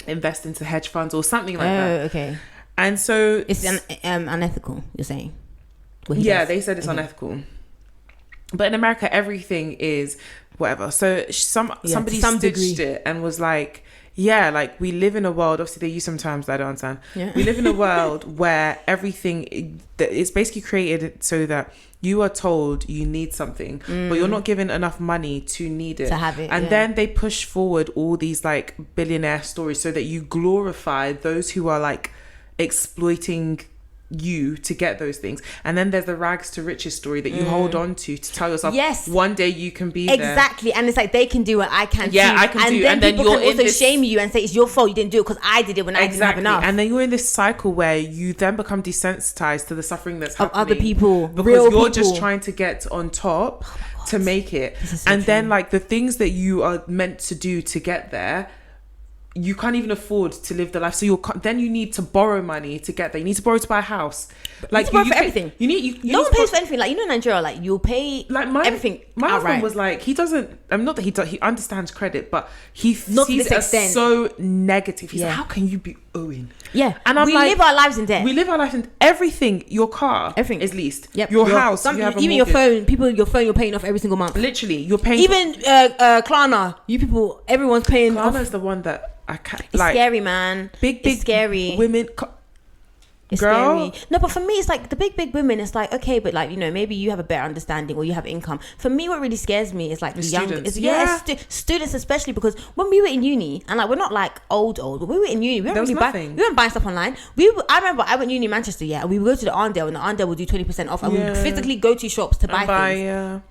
invest into hedge funds or something like that. Oh, okay. And so it's unethical, you're saying? They said it's unethical. But in America, everything is whatever. So somebody stitched it and was like, yeah, like we live in a world, obviously they use some terms that I don't understand. Yeah. We live in a world where everything, it's basically created so that you are told you need something, but you're not given enough money to need it. To have it, and then they push forward all these like billionaire stories so that you glorify those who are like exploiting you to get those things. And then there's the rags to riches story that you hold on to tell yourself, yes, one day you can be exactly there. And it's like they can do what I can too. I can do. And then people can also shame you and say it's your fault, you didn't do it because I did it when I didn't have enough. And then you're in this cycle where you then become desensitized to the suffering that's happening of other people, because you're just trying to get on top to make it. And then like the things that you are meant to do to get there, you can't even afford to live the life. So then you need to borrow money to get there. You need to borrow to buy a house. Like you need to borrow for everything. No one pays for anything. Like, you know, in Nigeria, like you'll pay everything. My husband was like, he doesn't. I'm not that he understands credit, but he sees it as so negative. He's like, how can you be owing? Yeah, and I'm we like, live our lives in debt. We live our lives in everything. Your car, everything is leased. Yep. Your house, you have even your phone. Your phone, you're paying off every single month. Literally, you're paying. Even Klarna, everyone's paying. Klarna's the one that. I can't, it's like, scary, man. Big it's scary. Women. It's girl. Scary. No, but for me, it's like the big women. It's like, okay, but like, you know, maybe you have a better understanding or you have income. For me, what really scares me is like the young, students, especially because when we were in uni, and like we're not like old, but we were in uni, we weren't buying stuff online. I remember I went to uni in Manchester, and we would go to the Arndale, and the Arndale would do 20% off, and we would physically go to shops to buy things.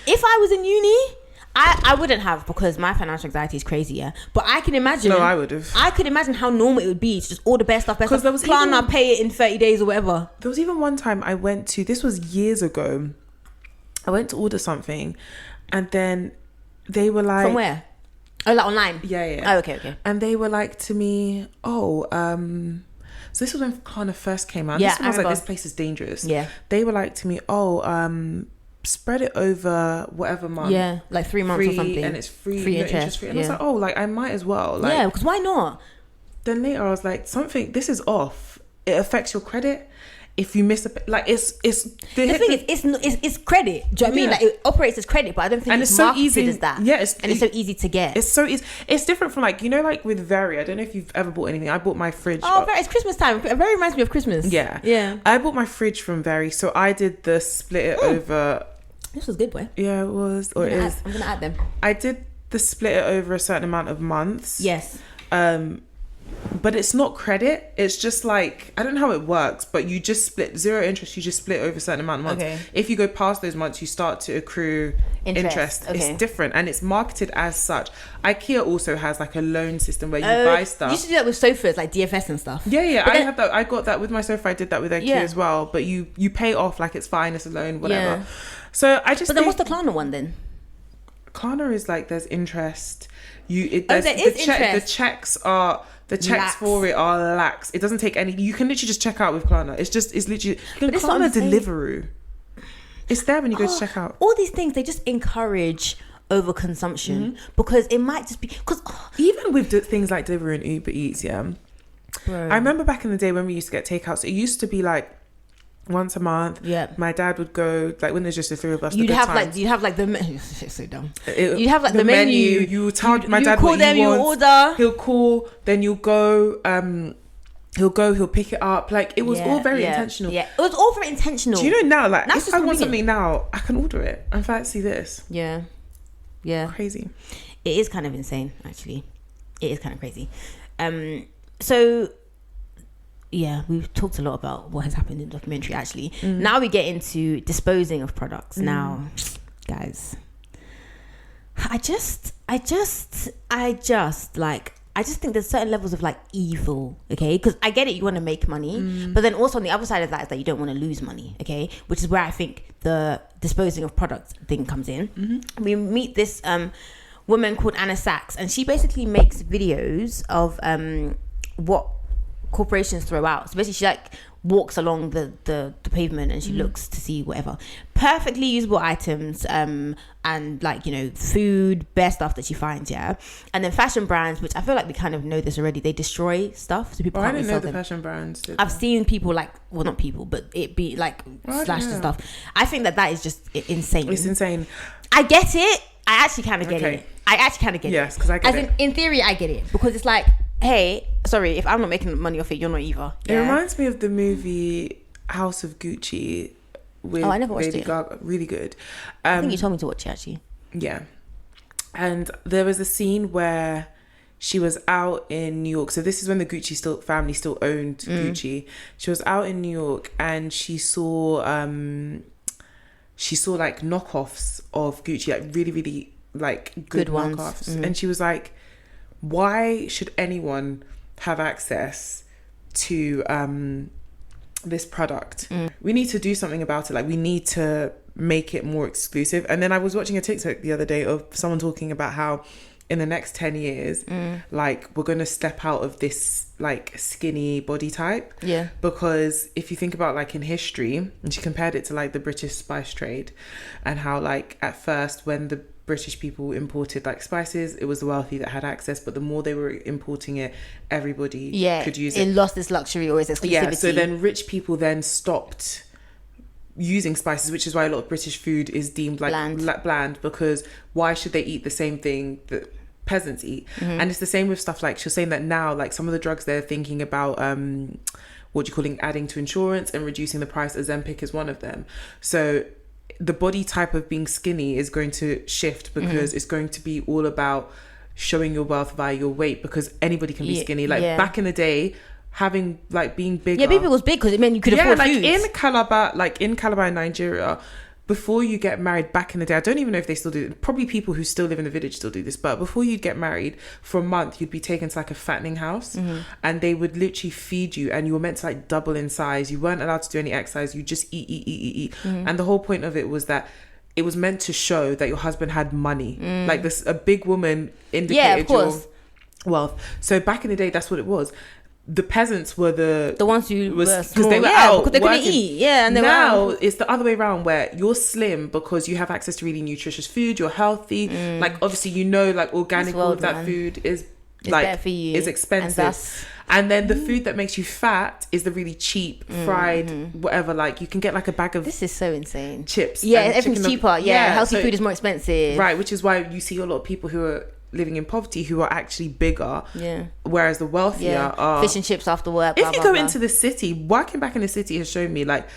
If I was in uni, I wouldn't have, because my financial anxiety is crazy, yeah. But I can imagine. No, I would have. I could imagine how normal it would be to just order best stuff. Because there was Klarna, pay it in 30 days or whatever. There was even one time I went to. This was years ago. I went to order something, and then they were like, from where? Oh, like online. Yeah. Oh, okay. And they were like to me, so this was when Klarna first came out. Yeah, this one I was like, this place is dangerous. Yeah. They were like to me, spread it over whatever month. Yeah, like 3 months or something. And it's free interest free. And I was like, I might as well. Like, yeah, because why not? Then later I was like, this is off. It affects your credit. If you miss it's the thing is it's credit. Do you know what I mean? Like it operates as credit, but I don't think it's so easy as that. Yeah, it's so easy to get. It's so easy. It's different from like, you know, like with Very. I don't know if you've ever bought anything. I bought my fridge. Oh, Very, it's Christmas time. It very reminds me of Christmas. Yeah. I bought my fridge from Very, so I did the split it over. This was good, boy. Yeah, it was. Or it is. I'm gonna add them. I did the split it over a certain amount of months. Yes. But it's not credit. It's just like, I don't know how it works, but you just split zero interest. You just split over a certain amount of months. Okay. If you go past those months, you start to accrue interest. Okay. It's different and it's marketed as such. IKEA also has like a loan system where you buy stuff. You used to do that with sofas, like DFS and stuff. Yeah. I have that. I got that with my sofa. I did that with IKEA as well. But you pay off like it's fine. It's a loan, whatever. Yeah. So I just. But then what's the Klarna one then? Klarna is like there's interest. There is interest. The checks for it are lax. It doesn't take any. You can literally just check out with Klarna. It's literally Klarna Deliveroo. It's there when you go to check out. All these things, they just encourage overconsumption because it might just be because even with things like delivery and Uber Eats, yeah. Bro. I remember back in the day when we used to get takeouts, it used to be like once a month. Yeah. My dad would go, like when there's just the three of us. You'd have like the menu. It's so dumb. You'd have like the menu. You tell my dad call what them, you you want. order. He'll call, then you'll go. He'll pick it up. Like it was all very intentional. Yeah, it was all very intentional. Do you know now? Like That's if just I want convenient. something now, I can order it. I fancy this. Yeah. Crazy. It is kind of insane, actually. It is kind of crazy. So yeah, we've talked a lot about what has happened in the documentary. Actually, now we get into disposing of products. Now, guys, I just think there's certain levels of like evil, okay? Because I get it, you want to make money, but then also on the other side of that is that you don't want to lose money, okay? Which is where I think the disposing of products thing comes in. We meet this woman called Anna Sachs, and she basically makes videos of what corporations throw out. So basically she like walks along the pavement and she looks to see whatever perfectly usable items and like, you know, food, bare stuff that she finds, yeah. And then fashion brands, which I feel like we kind of know this already, they destroy stuff so people can't I didn't know sell the them. fashion brands did I've that. seen people like, well, not people, but it be like slashed and stuff. I think that is just insane. It's insane. I get it. I actually kind of get Okay. it. I actually kind of get it. Yes, because I get it. In theory, I get it because it's like, hey, sorry, if I'm not making money off it, you're not either. It reminds me of the movie House of Gucci with I never watched Lady it. Gaga. Really good. I think you told me to watch it actually. Yeah. And there was a scene where she was out in New York. So this is when the Gucci family still owned Gucci. She was out in New York and she saw like knockoffs of Gucci, like really, really like good ones. knockoffs. And she was like, why should anyone have access to this product? We need to do something about it. Like we need to make it more exclusive. And then I was watching a TikTok the other day of someone talking about how in the next 10 years like we're going to step out of this like skinny body type, because if you think about like in history, and she compared it to like the British spice trade and how like at first when the British people imported like spices, it was the wealthy that had access, but the more they were importing it, everybody could use it. It lost its luxury or its exclusivity. Yeah, so then rich people then stopped using spices, which is why a lot of British food is deemed like bland, because why should they eat the same thing that peasants eat? And it's the same with stuff like, she was saying that now like some of the drugs they're thinking about adding to insurance and reducing the price. Ozempic is one of them. So the body type of being skinny is going to shift because it's going to be all about showing your wealth via your weight, because anybody can be skinny. Like back in the day, having like being bigger. Yeah, baby was big because it meant you could afford like foods. in Calabar in Nigeria, before you get married back in the day, I don't even know if they still do it. Probably people who still live in the village still do this, but before you'd get married, for a month you'd be taken to like a fattening house and they would literally feed you, and you were meant to like double in size. You weren't allowed to do any exercise. You just eat. And the whole point of it was that it was meant to show that your husband had money. Like this, a big woman indicated your wealth. So back in the day, that's what it was. The peasants were the ones who were small, because they were out because they couldn't working. eat. Yeah, and they now were it's the other way around, where you're slim because you have access to really nutritious food. You're healthy. Like obviously, you know, like organic all of that food is like better for you. Is expensive. And then the food that makes you fat is the really cheap fried whatever. Like you can get like a bag of this is so insane chips. Yeah, and everything's chicken cheaper. Healthy so, food is more expensive. Right, which is why you see a lot of people who are living in poverty who are actually bigger, whereas the wealthier are fish and chips after work. If you go into the city, working back in the city has shown me, like,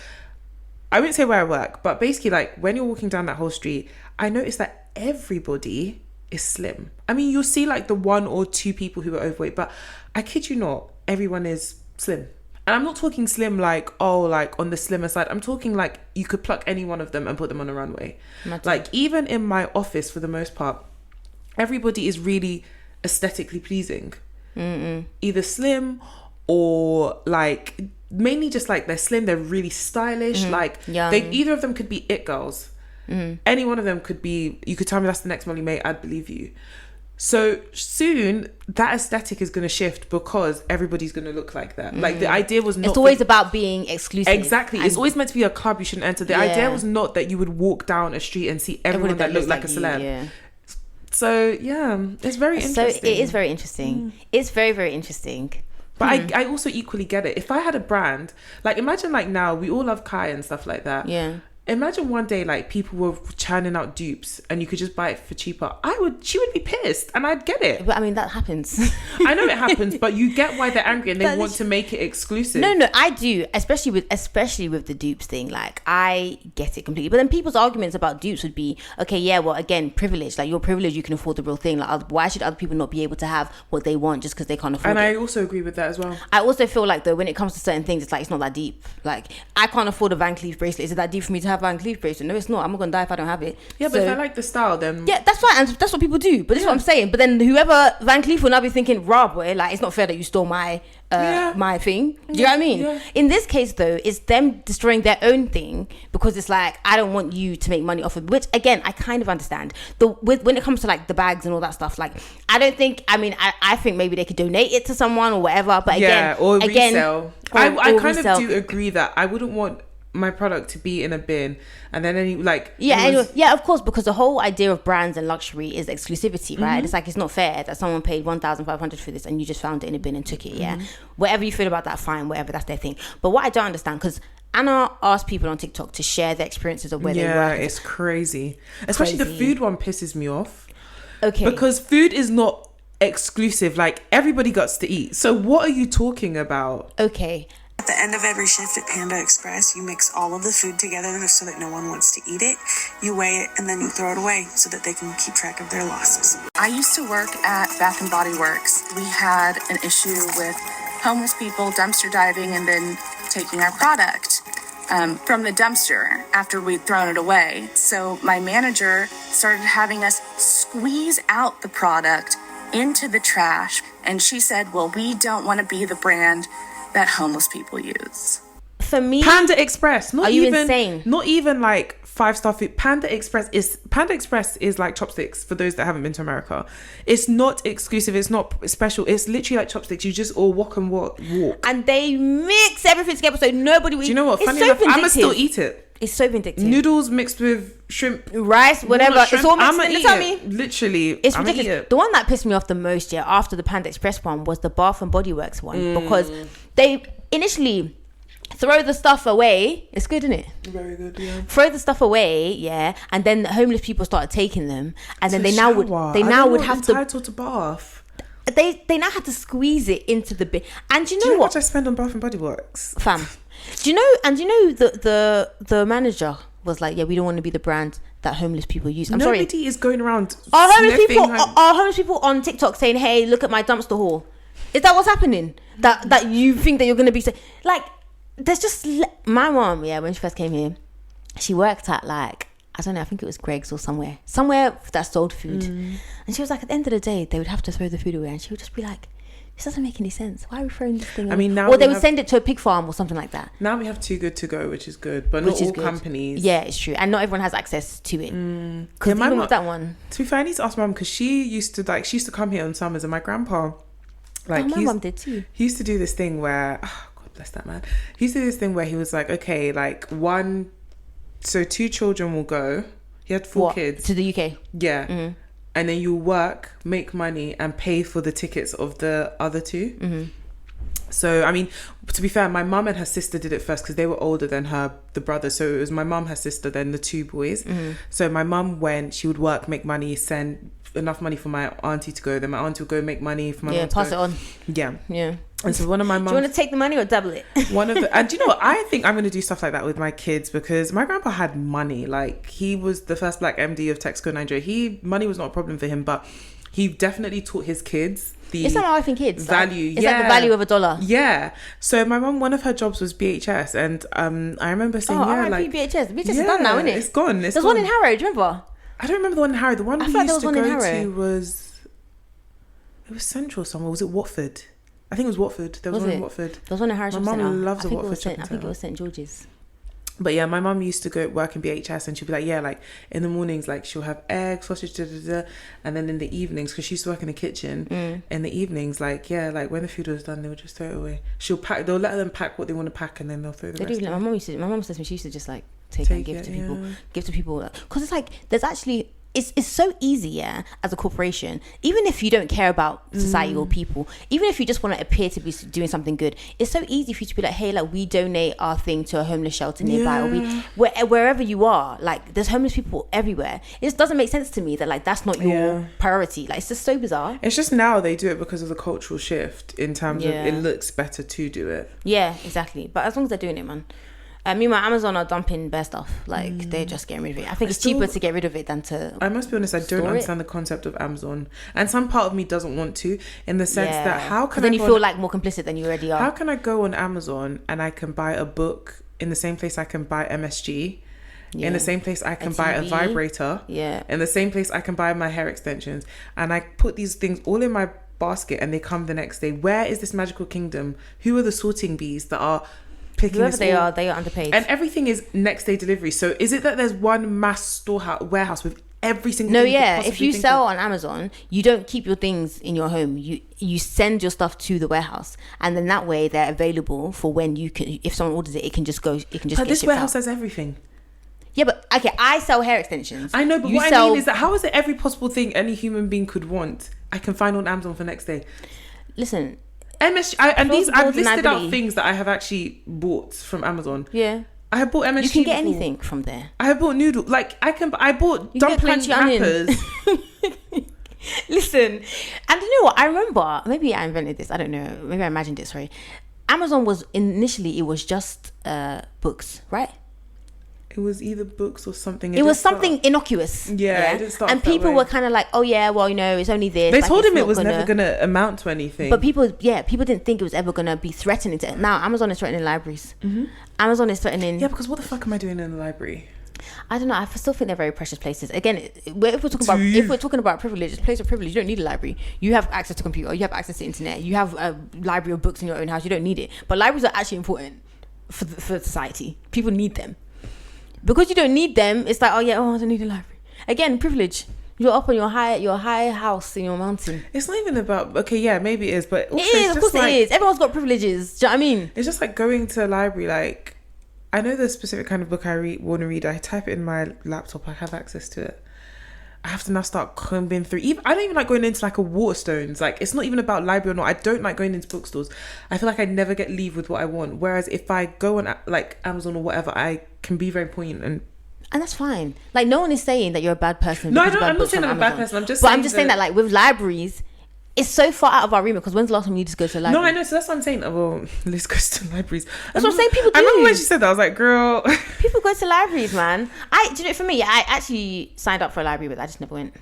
I wouldn't say where I work, but basically like when you're walking down that whole street, I noticed that everybody is slim. I mean, you'll see like the one or two people who are overweight, but I kid you not, everyone is slim. And I'm not talking slim like, oh, like on the slimmer side. I'm talking like you could pluck any one of them and put them on a runway. Like even in my office, for the most part, everybody is really aesthetically pleasing. Either slim or like mainly just like they're slim, they're really stylish. Like either of them could be it girls. Any one of them could be, you could tell me that's the next Molly May, I'd believe you. So soon that aesthetic is going to shift because everybody's going to look like that. Like the idea was not... It's always about being exclusive. Exactly. It's always meant to be a club you shouldn't enter. The idea was not that you would walk down a street and see everyone that looked like a celeb. Yeah. So yeah, it's very interesting. So it is very interesting. It's very, very interesting. But I also equally get it. If I had a brand, like imagine like now we all love Kai and stuff like that. Yeah. Imagine one day like people were churning out dupes and you could just buy it for cheaper. She would be pissed and I'd get it. But I mean, that happens. I know it happens, but you get why they're angry and they want to make it exclusive. No, I do, especially with the dupes thing. Like, I get it completely. But then people's arguments about dupes would be, okay, yeah, well, again, privilege. Like, you're privileged, you can afford the real thing. Like, why should other people not be able to have what they want just because they can't afford it? And I also agree with that as well. I also feel like, though, when it comes to certain things, it's like, it's not that deep. Like, I can't afford a Van Cleef bracelet. Is it that deep for me to have a Van Cleef bracelet? No, it's not. I'm not going to die if I don't have it. Yeah, but if I like the style, then... Yeah, that's fine. And that's what people do. But this is what I'm saying. But then whoever Van Cleef will now be thinking, rah, boy, like, it's not fair that you stole my my thing. Do you know what I mean? Yeah. In this case, though, it's them destroying their own thing because it's like, I don't want you to make money off of it, which, again, I kind of understand. When it comes to, like, the bags and all that stuff, like, I don't think... I mean, I think maybe they could donate it to someone or whatever. But again... or resell. I kind resell. of do agree that I wouldn't want my product to be in a bin and then of course, because the whole idea of brands and luxury is exclusivity, right? It's like, it's not fair that someone paid 1,500 for this and you just found it in a bin and took it. Whatever you feel about that, fine, whatever, that's their thing. But what I don't understand, because Anna asked people on TikTok to share their experiences of where they work. Yeah, it's crazy. Especially the food one pisses me off. Okay, because food is not exclusive. Like, everybody gets to eat, so what are you talking about? Okay. At the end of every shift at Panda Express, you mix all of the food together so that no one wants to eat it. You weigh it and then you throw it away so that they can keep track of their losses. I used to work at Bath & Body Works. We had an issue with homeless people dumpster diving and then taking our product from the dumpster after we'd thrown it away. So my manager started having us squeeze out the product into the trash. And she said, well, we don't want to be the brand that homeless people use. For me, Panda Express, are you insane? Not even like 5-star food. Panda Express is like chopsticks for those that haven't been to America. It's not exclusive, it's not special, it's literally like chopsticks. You just all walk and they mix everything together so nobody will. Do you know what? It's Funny so enough, vindictive. I'ma still eat it. It's so vindictive. Noodles mixed with shrimp, rice, whatever. Shrimp, it's all mixed. I'ma eat Tell it. me, Literally, it's I'ma ridiculous. eat it. The one that pissed me off the most, after the Panda Express one, was the Bath and Body Works one, because they initially throw the stuff away. It's good, isn't it? Very good, yeah. Throw the stuff away, and then the homeless people started taking them, and then they now would have to entitled to bath. They now had to squeeze it into the bin. And do you know what? what? How much I spend on Bath and Body Works, fam? Do you know the manager was like, yeah, we don't want to be the brand that homeless people use. Nobody is going around. Are homeless people on TikTok saying, hey, look at my dumpster haul? Is that what's happening? That you think that you're going to be like, there's just my mom, when she first came here, she worked at like, I don't know, I think it was Greg's or somewhere that sold food. And she was like, at the end of the day, they would have to throw the food away, and she would just be like, this doesn't make any sense. Why are we throwing this thing away? I mean, now or they would send it to a pig farm or something like that. Now we have Too Good To Go, which is good, but not all companies. Yeah, it's true, and not everyone has access to it. Because even with that one, to be fair, I need to ask mum, because she used to come here on summers, and my grandpa, like, my mum did too. He used to do this thing where, God bless that man. He used to do this thing where he was like, okay, like two children will go. He had 4 kids to the UK. Yeah. And then you work, make money, and pay for the tickets of the other 2. So, I mean, to be fair, my mum and her sister did it first because they were older than the brother. So it was my mum, her sister, then the 2 boys. So my mum went, she would work, make money, send enough money for my auntie to go. Then my auntie would go make money for my mum to pass go. it on. Yeah. And so one of my mums... Do you want to take the money or double it? And do you know what? I think I'm going to do stuff like that with my kids, because my grandpa had money. Like, he was the first black MD of Texaco, Nigeria. Money was not a problem for him, but he definitely taught his kids it's not how I think kids value. It's like the value of a dollar. Yeah. So my mum, one of her jobs was BHS, and I remember saying, BHS is done now, isn't it? It's gone. There's one in Harrow. Do you remember? I don't remember the one in Harrow. The one we used to go to was Central somewhere. Was it Watford? I think it was Watford. There was one in Watford. There was one in Harrow. My mum loves a Watford. I think it was St George's. But yeah, my mum used to go work in BHS, and she'd be like, yeah, like in the mornings, like she'll have egg, sausage, and then in the evenings, because she used to work in the kitchen, in the evenings, like, yeah, like when the food was done, they'll just throw it away. They'll let them pack what they want to pack, and then they'll throw the rest away. My mum says to me, she used to just like take and give to people, because it's like there's actually it's so easy, yeah, as a corporation, even if you don't care about society or people, even if you just want to appear to be doing something good, it's so easy for you to be like, hey, like we donate our thing to a homeless shelter nearby, or wherever you are, like there's homeless people everywhere. It just doesn't make sense to me that like that's not your priority. Like it's just so bizarre. It's just now they do it because of the cultural shift in terms of it looks better to do it. Yeah, exactly. But as long as they're doing it, man. Meanwhile, Amazon are dumping bare stuff. Like they're just getting rid of it. I think it's cheaper to get rid of it than to. I must be honest, I don't understand the concept of Amazon, and some part of me doesn't want to, in the sense that how can then you feel like more complicit than you already are. How can I go on Amazon and I can buy a book in the same place I can buy MSG, in the same place I can buy a vibrator, in the same place I can buy my hair extensions, and I put these things all in my basket and they come the next day? Where is this magical kingdom? Who are the sorting bees that are picking whoever they are underpaid, and everything is next day delivery? So is it that there's one mass warehouse with every single thing? If you sell on Amazon, you don't keep your things in your home, you send your stuff to the warehouse, and then that way they're available for when you can, if someone orders it can just but get this shipped warehouse out. has everything. Yeah, but okay, I sell hair extensions. I know, but what I mean is that how is it every possible thing any human being could want I can find on Amazon for next day? Listen, I've listed out things that I have actually bought from Amazon. Yeah, I have bought MSG. You can get anything from there. I have bought noodle. Like I bought dumpling wrappers. Listen, and you know what? I remember, maybe I invented this. I don't know. Maybe I imagined it. Sorry. Amazon was initially just books, right? It was either books or something. It was something innocuous. Yeah, it didn't start. And people were kind of like, "Oh yeah, well, you know, it's only this." They told him it was never gonna amount to anything. But people didn't think it was ever gonna be threatening to. Now Amazon is threatening libraries. Mm-hmm. Amazon is threatening. Yeah, because what the fuck am I doing in the library? I don't know. I still think they're very precious places. Again, if we're talking about privilege, it's a place of privilege. You don't need a library. You have access to computer. You have access to internet. You have a library of books in your own house. You don't need it. But libraries are actually important for society. People need them. Because you don't need them, it's like, I don't need a library. Again, privilege. You're up on your high house in your mountain. It's not even about, maybe it is, but also it is. Of course, it is. Everyone's got privileges. Do you know what I mean? It's just like going to a library. Like, I know the specific kind of book I want to read. I type it in my laptop. I have access to it. I have to now start combing through. I don't even like going into like a Waterstones. Like, it's not even about library or not. I don't like going into bookstores. I feel like I never get leave with what I want. Whereas if I go on like Amazon or whatever, I can be very poignant and that's fine. Like, no one is saying that you're a bad person. No, I'm not saying I'm a bad person. I'm just saying that like with libraries, it's so far out of our remit, because when's the last time you just go to a library? No, I know. So that's what I'm saying. Well, let's go to libraries. That's what I'm saying. People do. I remember when she said that. I was like, girl. People go to libraries, man. Do you know, for me, I actually signed up for a library, but I just never went.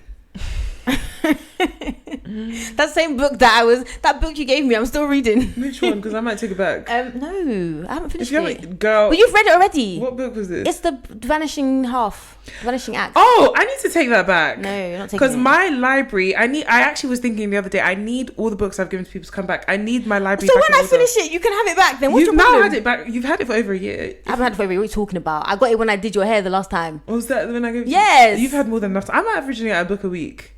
That same book that book you gave me, I'm still reading. Which one? Because I might take it back. No, I haven't finished it. Girl, but you've read it already. What book was this? It's the Vanishing Act. Oh, I need to take that back. No, you're not taking it. Because my library, I actually was thinking the other day, I need all the books I've given to people to come back. I need my library. So back when I finish it, you can have it back. Then what's your problem? You've now had it back. You've had it for over a year. I haven't had it for over a year. What are you talking about? I got it when I did your hair the last time. Was that when I gave you? Yes. You've had more than enough time. I'm averaging at a book a week.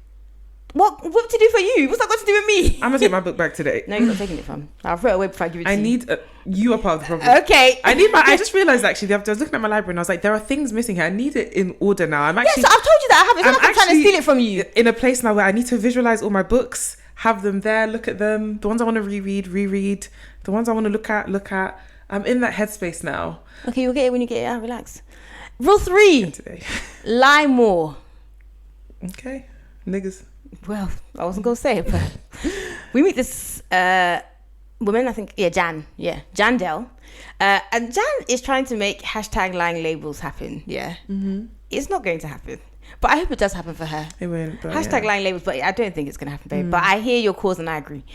What to do for you? What's that got to do with me? I'm gonna take my book back today. No, you're not taking it from. I'll throw it away before I give it to you. You are part of the problem. Okay. I just realised actually, I was looking at my library and I was like, there are things missing here. I need it in order now. Yes, I've told you that I have it. It's not like I'm trying to steal it from you. In a place now where I need to visualise all my books, have them there, look at them. The ones I want to reread. The ones I want to look at. I'm in that headspace now. Okay, you'll get it when you get it out. Relax. Rule 3. Lie more. Okay. Niggas. Well, I wasn't going to say it, but we meet this woman, I think, Jan Dell. And Jan is trying to make #lying labels happen. Yeah. Mm-hmm. It's not going to happen. But I hope it does happen for her. It won't. #lying labels, but I don't think it's going to happen, babe. But I hear your cause and I agree.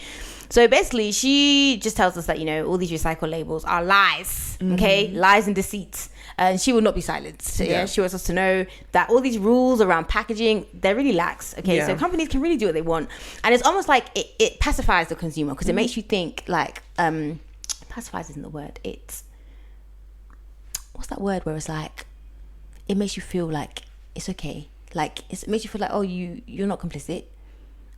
So basically, she just tells us that, all these recycle labels are lies, okay? Lies and deceit. And she will not be silenced. So, she wants us to know that all these rules around packaging, they're really lax, okay? Yeah. So companies can really do what they want. And it's almost like it pacifies the consumer, because it makes you think like, pacifies isn't the word, what's that word where it's like, it makes you feel like it's okay. Like, it makes you feel like, oh, you're not complicit.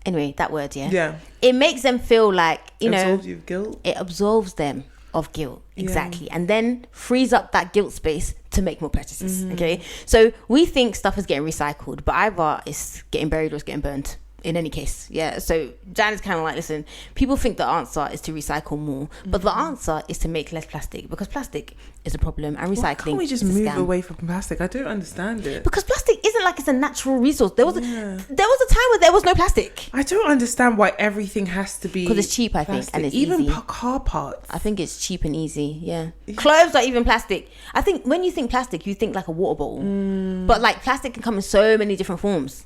Anyway, that word, yeah. Yeah. It makes them feel like, Absolves you of guilt. It absolves them of guilt. Exactly. And then frees up that guilt space to make more purchases. Okay. So we think stuff is getting recycled, but either it's getting buried or it's getting burned. In any case, yeah. So Jan is kind of like, listen, people think the answer is to recycle more, but the answer is to make less plastic, because plastic is a problem and recycling. Why can't we just is a move scam. away from plastic? I don't understand it. Because plastic isn't like it's a natural resource. There was a time where there was no plastic. I don't understand why everything has to be, because it's cheap, I think, and it's even easy. car parts. I think it's cheap and easy. Yeah. Clothes are even plastic. I think when you think plastic, you think like a water bottle, but like plastic can come in so many different forms.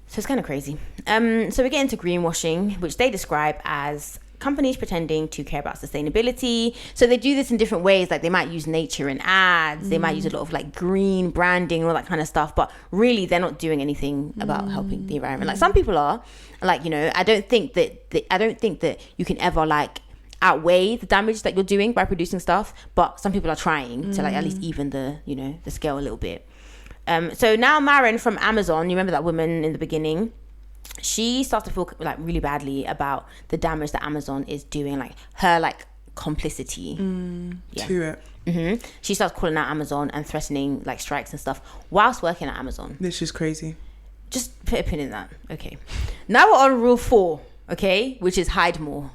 So it's kind of crazy. So we get into greenwashing, which they describe as companies pretending to care about sustainability. So they do this in different ways. Like they might use nature in ads. They might use a lot of like green branding and all that kind of stuff. But really, they're not doing anything about helping the environment. Like some people are. Like, I don't think that you can ever like outweigh the damage that you're doing by producing stuff. But some people are trying to like at least even the the scale a little bit. So now Maren from Amazon, you remember that woman in the beginning? She starts to feel like really badly about the damage that Amazon is doing, like her like complicity to it. She starts calling out Amazon and threatening like strikes and stuff whilst working at Amazon. This is crazy. Just put a pin in that. Okay. Now we're on rule 4, okay, which is hide more.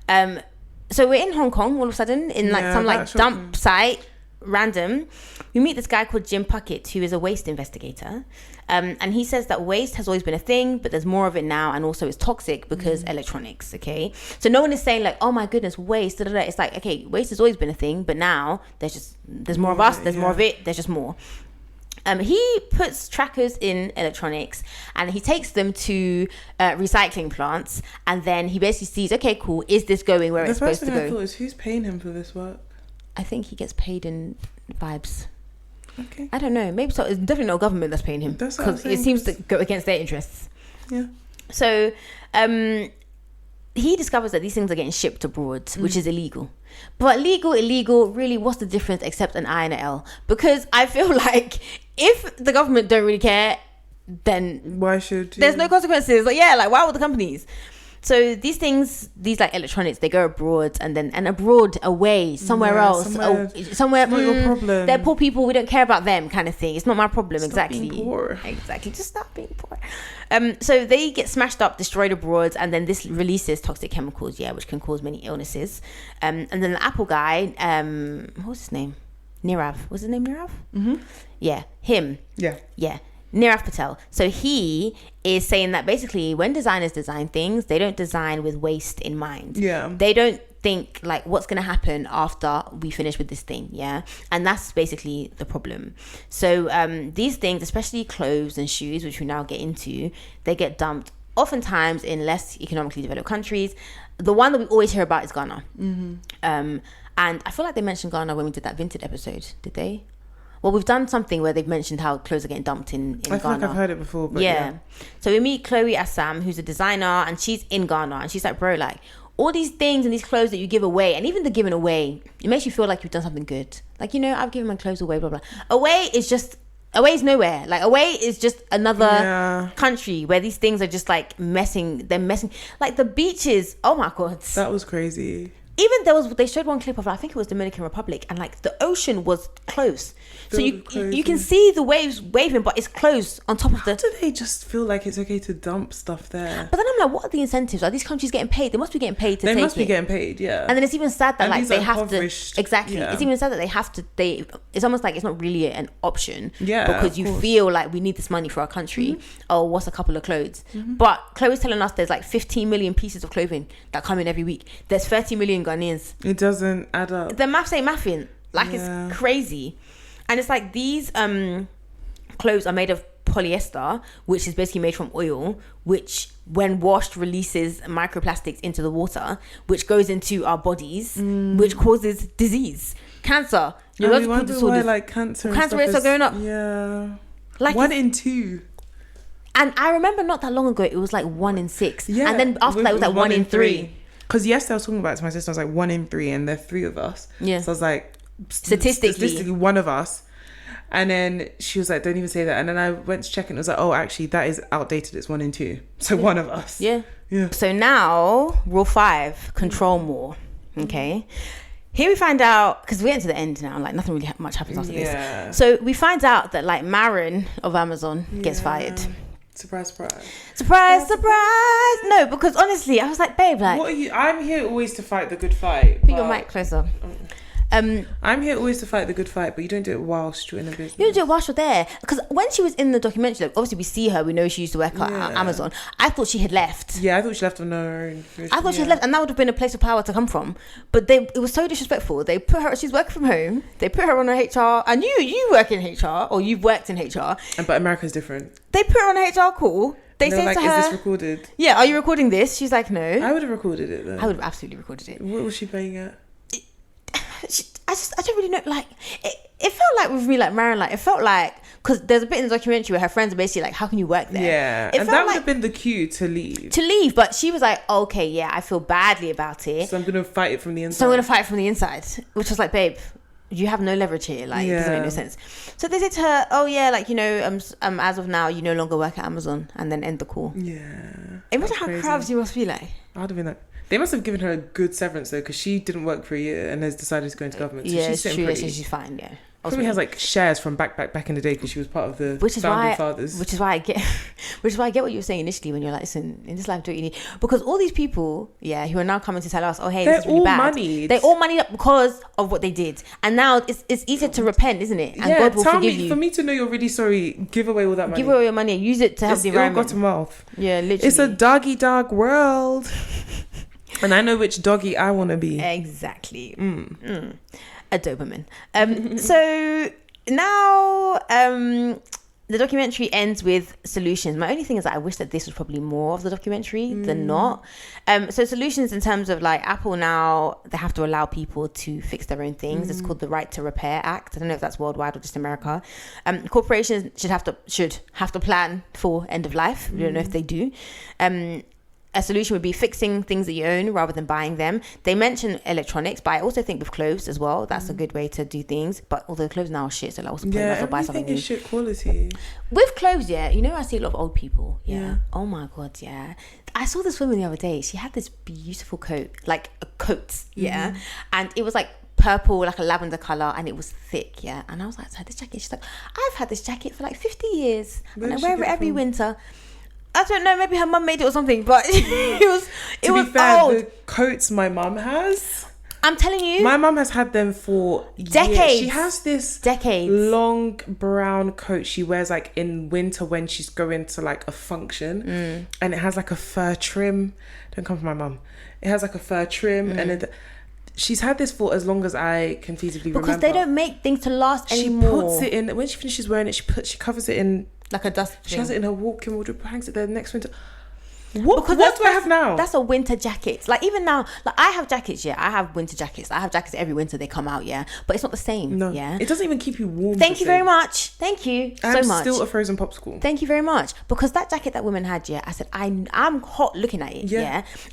So we're in Hong Kong all of a sudden in like some like dump site. Random, we meet this guy called Jim Puckett, who is a waste investigator, and he says that waste has always been a thing, but there's more of it now, and also it's toxic because electronics. Okay, so no one is saying like, oh my goodness, waste. It's like, okay, waste has always been a thing, but now there's more of us, there's more of it, there's just more. He puts trackers in electronics and he takes them to recycling plants, and then he basically sees, okay, cool, is this going where it's supposed to go? The first thing I thought is, who's paying him for this work? I think he gets paid in vibes. Okay. I don't know. Maybe so. It's definitely not government that's paying him, because it seems to go against their interests. Yeah. So, he discovers that these things are getting shipped abroad, which is illegal. But illegal, really, what's the difference except an I and an L? Because I feel like if the government don't really care, then why should there's no consequences? Like, why would the companies? So these things, these like electronics, they go abroad and abroad, away, somewhere else. Somewhere not your problem. They're poor people, we don't care about them, kind of thing. It's not my problem. Stop exactly. being poor. Exactly. Just stop being poor. So they get smashed up, destroyed abroad, and then this releases toxic chemicals, which can cause many illnesses. And then the Apple guy, what was his name? Nirav. Was his name Nirav? Mm-hmm. Yeah, him. Yeah. Nirav Patel. So he is saying that basically when designers design things, they don't design with waste in mind. Yeah. They don't think like what's going to happen after we finish with this thing. Yeah. And that's basically the problem. So these things, especially clothes and shoes, which we now get into, they get dumped oftentimes in less economically developed countries. The one that we always hear about is Ghana. Mm-hmm. And I feel like they mentioned Ghana when we did that Vinted episode. Did they? Well, we've done something where they've mentioned how clothes are getting dumped in Ghana. I feel like I've heard it before, but yeah. So we meet Chloe Assam, who's a designer, and she's in Ghana, and she's like, bro, like, all these things and these clothes that you give away, and even the giving away, it makes you feel like you've done something good. Like, I've given my clothes away, blah, blah. Away is nowhere. Like, away is just another country where these things are just like messing. Like the beaches, oh my God. That was crazy. Even they showed one clip of, I think it was Dominican Republic, and like the ocean was close. So you can see the waves waving, but it's close on top of the... How do they just feel like it's okay to dump stuff there? But then I'm like, what are the incentives? Are these countries getting paid? They must be getting paid to take it. They must be getting paid, yeah. And then it's even sad that like they have to... Exactly. Yeah. It's even sad that they have to... It's almost like it's not really an option. Yeah, because you feel like we need this money for our country. Mm-hmm. Oh, what's a couple of clothes? Mm-hmm. But Chloe's telling us there's like 15 million pieces of clothing that come in every week. There's 30 million Ghanaians. It doesn't add up. The maths ain't mathing. Like, it's crazy. And it's like these clothes are made of polyester, which is basically made from oil, which when washed releases microplastics into the water, which goes into our bodies, which causes disease, cancer, neurological disorders. Why, like, cancer rates are going up. Yeah. Like 1 in 2. And I remember not that long ago, it was like 1 in 6. Yeah. And then after that, it was like 1 in 3. Because yesterday I was talking about it to my sister, I was like 1 in 3, and there are 3 of us. Yeah. So I was like, statistically one of us. And then she was like, don't even say that. And then I went to check and it was like, oh, actually, that is outdated. It's 1 in 2. So one of us. Yeah. So now, rule 5, control more. Okay. Here we find out, because we're getting to the end now, like nothing really much happens after this. So we find out that like Marin of Amazon gets fired. Surprise, surprise. Surprise, surprise. No, because honestly, I was like, babe, like... What are you... I'm here always to fight the good fight. Put your mic closer. I'm here always to fight the good fight, but you don't do it whilst you're in a business. You don't do it whilst you're there. Because when she was in the documentary, like, obviously we see her, we know she used to work at Amazon. I thought she had left. Yeah, I thought she left on her own. I thought she had left, and that would have been a place of power to come from. But it was so disrespectful. They put her, she's working from home, they put her on her HR, and you work in HR, or you've worked in HR. But America's different. They put her on a HR call. They say like, to her, is this recorded? Yeah, are you recording this? She's like, no. I would have recorded it though. I would have absolutely recorded it. What was she paying at? I don't really know, like, it felt like with me, like, Marin, like, it felt like, because there's a bit in the documentary where her friends are basically like, how can you work there? Yeah, and that would have been the cue to leave. But she was like, okay, yeah, I feel badly about it. So I'm going to fight it from the inside. Which was like, babe, you have no leverage here. Like, it doesn't make no sense. So they said to her, oh, yeah, like, you know, as of now, you no longer work at Amazon, and then end the call. Yeah. Imagine how proud you must be like. I'd have been like... They must have given her a good severance though, because she didn't work for a year and has decided to go into government. So she's true. pretty. She's fine. Yeah, probably has like shares from back in the day because she was part of the founding fathers. Which is why I get what you were saying initially when you're like, listen, in this life, do what you need, because all these people, who are now coming to tell us, oh hey, this is really bad. They're all moneyed up because of what they did, and now it's easier to repent, isn't it? And God will forgive you. For me to know you're really sorry, give away all that money. Give away your money and use it to help the environment. It's mouth. Yeah, literally. It's a dog world. And I know which doggy I want to be. Exactly. A Doberman. So now the documentary ends with solutions. My only thing is that I wish that this was probably more of the documentary than not. So solutions in terms of like Apple now, they have to allow people to fix their own things. It's called the Right to Repair Act. I don't know if that's worldwide or just America. Corporations should have to plan for end of life. We don't know if they do. A solution would be fixing things that you own rather than buying them. They mention electronics, but I also think with clothes as well, that's a good way to do things. But although clothes now are shit, so like, what's the point if I buy something new? Is shit quality. With clothes, you know, I see a lot of old people. Yeah. Oh my God, yeah. I saw this woman the other day. She had this beautiful coat, like a coat, and it was like purple, like a lavender color, and it was thick, And I was like, so this jacket. She's like, I've had this jacket for like 50 years, and I wear it every winter. I don't know, maybe her mum made it or something, but it was old. The coats my mum has, I'm telling you, my mum has had them for decades. Years. She has this long brown coat she wears like in winter when she's going to like a function, and it has like a fur trim. Don't come for my mum. It has like a fur trim, and she's had this for as long as I can feasibly remember. Because they don't make things to last anymore. She puts it in when she finishes wearing it. She covers it in. Like a dust She has it in her walk-in wardrobe, hangs it there next winter. What do I have now? That's a winter jacket. Like even now, like I have jackets, I have winter jackets. I have jackets every winter, they come out, but it's not the same. No, it doesn't even keep you warm. Thank you very much. Thank you so much. I'm still a frozen popsicle. Thank you very much. Because that jacket that woman had, I said, I'm hot looking at it,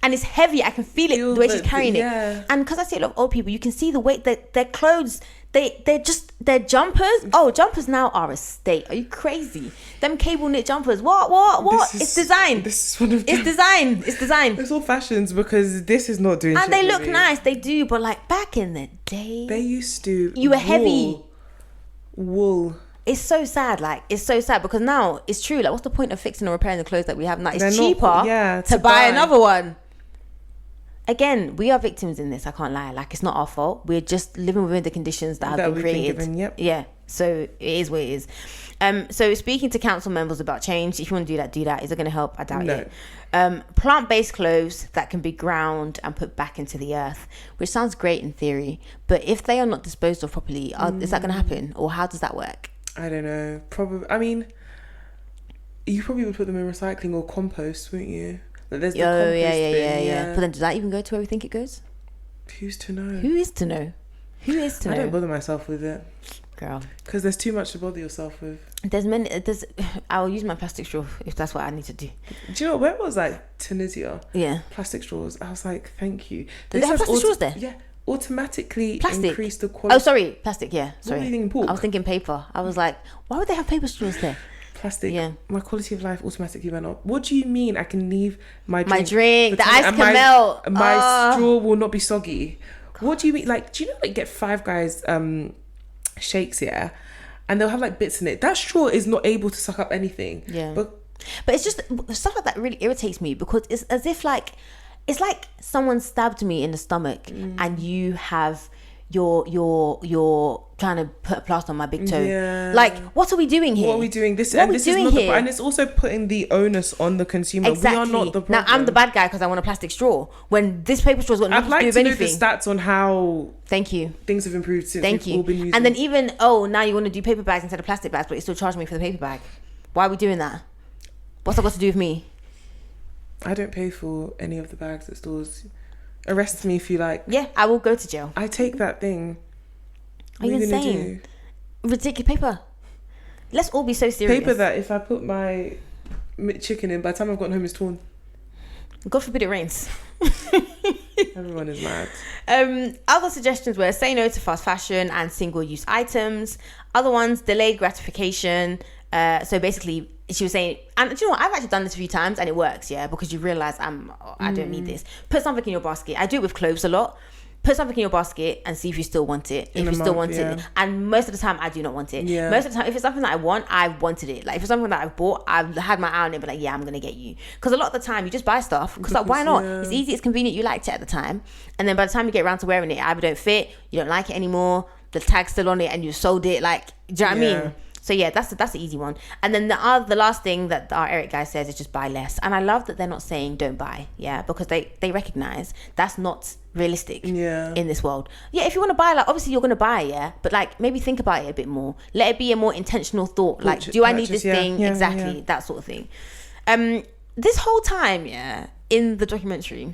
and it's heavy. I can feel it the way she's carrying it. And because I see a lot of old people, you can see the weight that their clothes, they're jumpers. Oh, jumpers now are a state. Are you crazy? Them cable knit jumpers. What? It's design. This is one of It's design. It's design. It's all fashions because this is not doing. And they look nice. They do, but like back in the day, they used to. You were heavy. Wool. It's so sad. Like it's so sad because now it's true. Like, what's the point of fixing or repairing the clothes that we have now? It's cheaper to buy another one. Again, we are victims in this. I can't lie. Like, it's not our fault. We're just living within the conditions that have been created. Yeah. So it is what it is. So speaking to council members about change, if you want to do that. Is it going to help? I doubt it. Plant-based clothes that can be ground and put back into the earth, which sounds great in theory, but if they are not disposed of properly, is that going to happen, or how does that work? I don't know. Probably. I mean, you probably would put them in recycling or compost, wouldn't you? Like there's the compost bin. But then does that even go to where we think it goes? Who's to know? Who is to know? I don't bother myself with it, girl, because there's too much to bother yourself with. I'll use my plastic straw if that's what I need to do. Do you know where was like Tunisia? Yeah, plastic straws. I was like, thank you. Did they have plastic straws there? Yeah, automatically Plastic. increase the quality? Oh, sorry, plastic. Yeah, sorry. were you thinking, pork? I was thinking paper. I was like, why would they have paper straws there? Plastic. Yeah. My quality of life automatically went up. What do you mean? I can leave my My drink. drink, the for 10 ice and can melt. My straw will not be soggy. What do you mean? Like, do you know, like, get Five Guys shakes, yeah, and they'll have like bits in it. That straw is not able to suck up anything. Yeah. But it's just stuff like that really irritates me, because it's as if like, it's like someone stabbed me in the stomach and you have you're trying to put a plaster on my big toe. Yeah. Like, what are we doing here? What are we doing? What are we doing is not here? and it's also putting the onus on the consumer. Exactly. We are not the problem. Now I'm the bad guy because I want a plastic straw, when this paper straw's got I'd nothing like to do to with know the anything. stats on how Thank you. things have improved since Thank we've you. all been using. And then even, now you want to do paper bags instead of plastic bags, but you still charge me for the paper bag. Why are we doing that? What's that got to do with me? I don't pay for any of the bags at stores. Arrest me if you like. Yeah, I will go to jail. I take that thing. Are you insane? Ridiculous paper. Let's all be so serious. Paper that if I put my chicken in, by the time I've gotten home, it's torn. God forbid it rains. Everyone is mad. Other suggestions were say no to fast fashion and single-use items. Other ones, delayed gratification. So basically, she was saying, and do you know what? I've actually done this a few times and it works, yeah, because you realise I don't need this. Put something in your basket. I do it with clothes a lot. Put something in your basket and see if you still want it. If you still want it. And most of the time, I do not want it. Yeah. Most of the time, if it's something that I want, I've wanted it. Like, if it's something that I've bought, I've had my eye on it, but like, yeah, I'm going to get you. Because a lot of the time, you just buy stuff. Because like, why not? Yeah. It's easy, it's convenient, you liked it at the time. And then by the time you get around to wearing it, it either don't fit, you don't like it anymore, the tag's still on it and you sold it. Like, do you know what I mean? So yeah, that's the easy one. And then the last thing that our Eric guy says is just buy less. And I love that they're not saying don't buy, yeah, because they recognize that's not realistic in this world. Yeah, if you want to buy, like, obviously you're going to buy, yeah, but like maybe think about it a bit more. Let it be a more intentional thought. Like, do I need this thing? Exactly, that sort of thing. This whole time, yeah, in the documentary,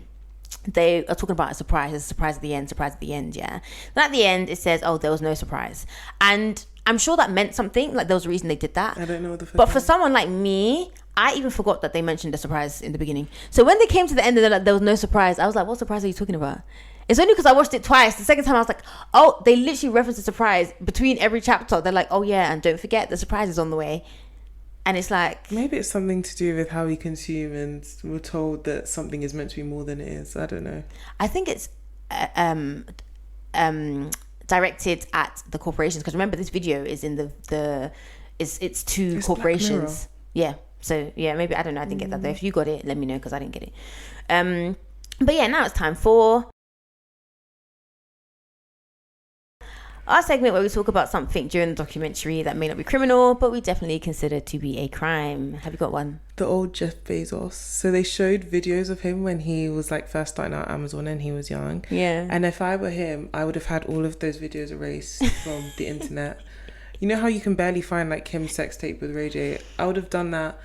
they are talking about a surprise. There's a surprise at the end, yeah. Then at the end, it says, oh, there was no surprise. And I'm sure that meant something. Like, there was a reason they did that. I don't know what the fuck. But for someone like me, I even forgot that they mentioned the surprise in the beginning. So when they came to the end and they're like, there was no surprise, I was like, what surprise are you talking about? It's only because I watched it twice. The second time I was like, oh, they literally referenced a surprise between every chapter. They're like, oh yeah, and don't forget the surprise is on the way. And it's like, maybe it's something to do with how we consume, and we're told that something is meant to be more than it is. I don't know. I think it's directed at the corporations, because remember, this video is in it's two corporations. Yeah. So yeah, maybe, I don't know. I didn't get that though. If you got it, let me know, because I didn't get it. But yeah, now it's time for our segment where we talk about something during the documentary that may not be criminal, but we definitely consider to be a crime. Have you got one? The old Jeff Bezos. So they showed videos of him when he was like first starting out Amazon and he was young. Yeah. And if I were him, I would have had all of those videos erased from the internet. You know how you can barely find like Kim's sex tape with Ray J? I would have done that